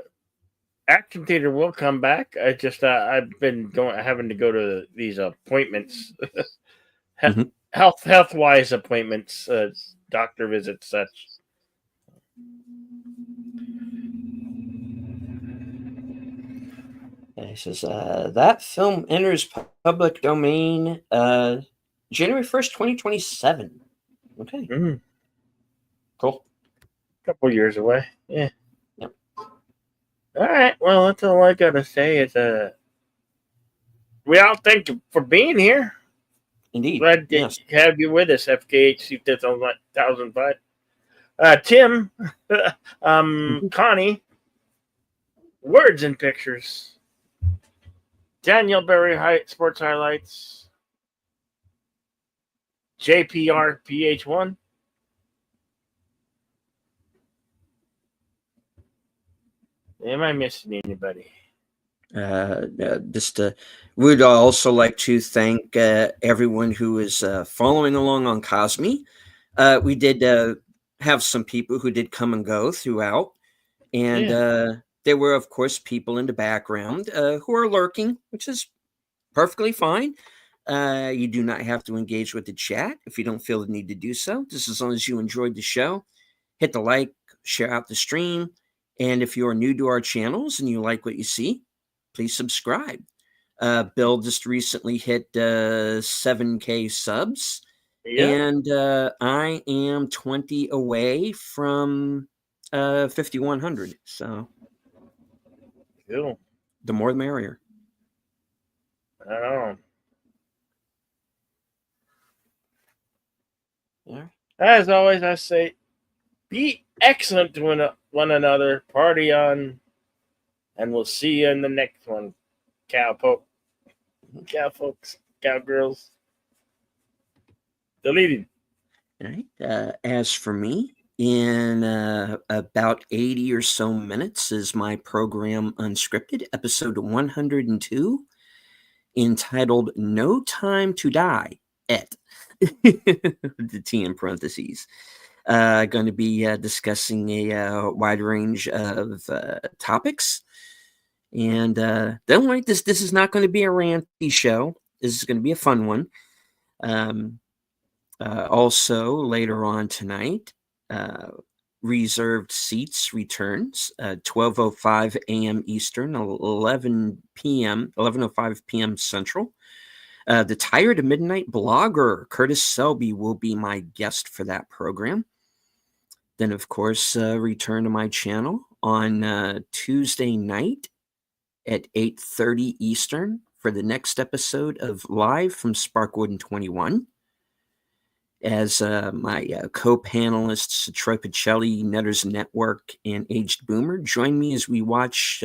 Action Theater will come back. I just I've been having to go to these appointments, health wise appointments, doctor visits, such. He says that film enters public domain January 1st, 2027. Okay. Cool. Couple years away. Yeah. Yep. All right. Well, that's all I gotta say. Is we all thank you for being here. Indeed. Glad to have you with us, FKHC 2005. Tim, Connie, Words and Pictures, Daniel Berry Sports Highlights, JPR PH1. Am I missing anybody? We'd also like to thank everyone who is following along on Cosme. We did have some people who did come and go throughout, and there were, of course, people in the background who are lurking, which is perfectly fine. You do not have to engage with the chat if you don't feel the need to do so. Just as long as you enjoyed the show, hit the like, share out the stream, and if you are new to our channels and you like what you see, please subscribe. Bill just recently hit 7K subs, and I am 20 away from 5,100. So, cool. The more the merrier. I don't know. Yeah. As always, I say, be excellent to one another. Party on, and we'll see you in the next one. Cowfolks, cowgirls. Deleted. All right. As for me, in about 80 or so minutes is my program Unscripted, episode 102, entitled No Time to Die, the T in parentheses. Going to be discussing a wide range of topics. And don't worry, this is not going to be a ranty show. This is going to be a fun one. Also, later on tonight, Reserved Seats returns 12:05 a.m. Eastern, 11:05 p.m. Central. The Tired of Midnight blogger Curtis Selby will be my guest for that program. Then, of course, return to my channel on Tuesday night at 8:30 Eastern for the next episode of Live from Sparkwood 21. As my co-panelists Troy Pacelli, Netters Network, and Aged Boomer join me as we watch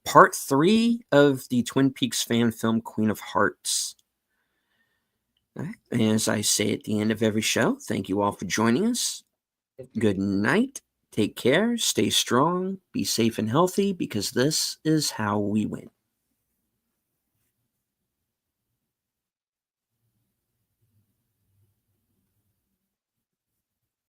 part 3 of the Twin Peaks fan film Queen of Hearts. Right. As I say at the end of every show, thank you all for joining us. Good night. Take care. Stay strong. Be safe and healthy, because this is how we win.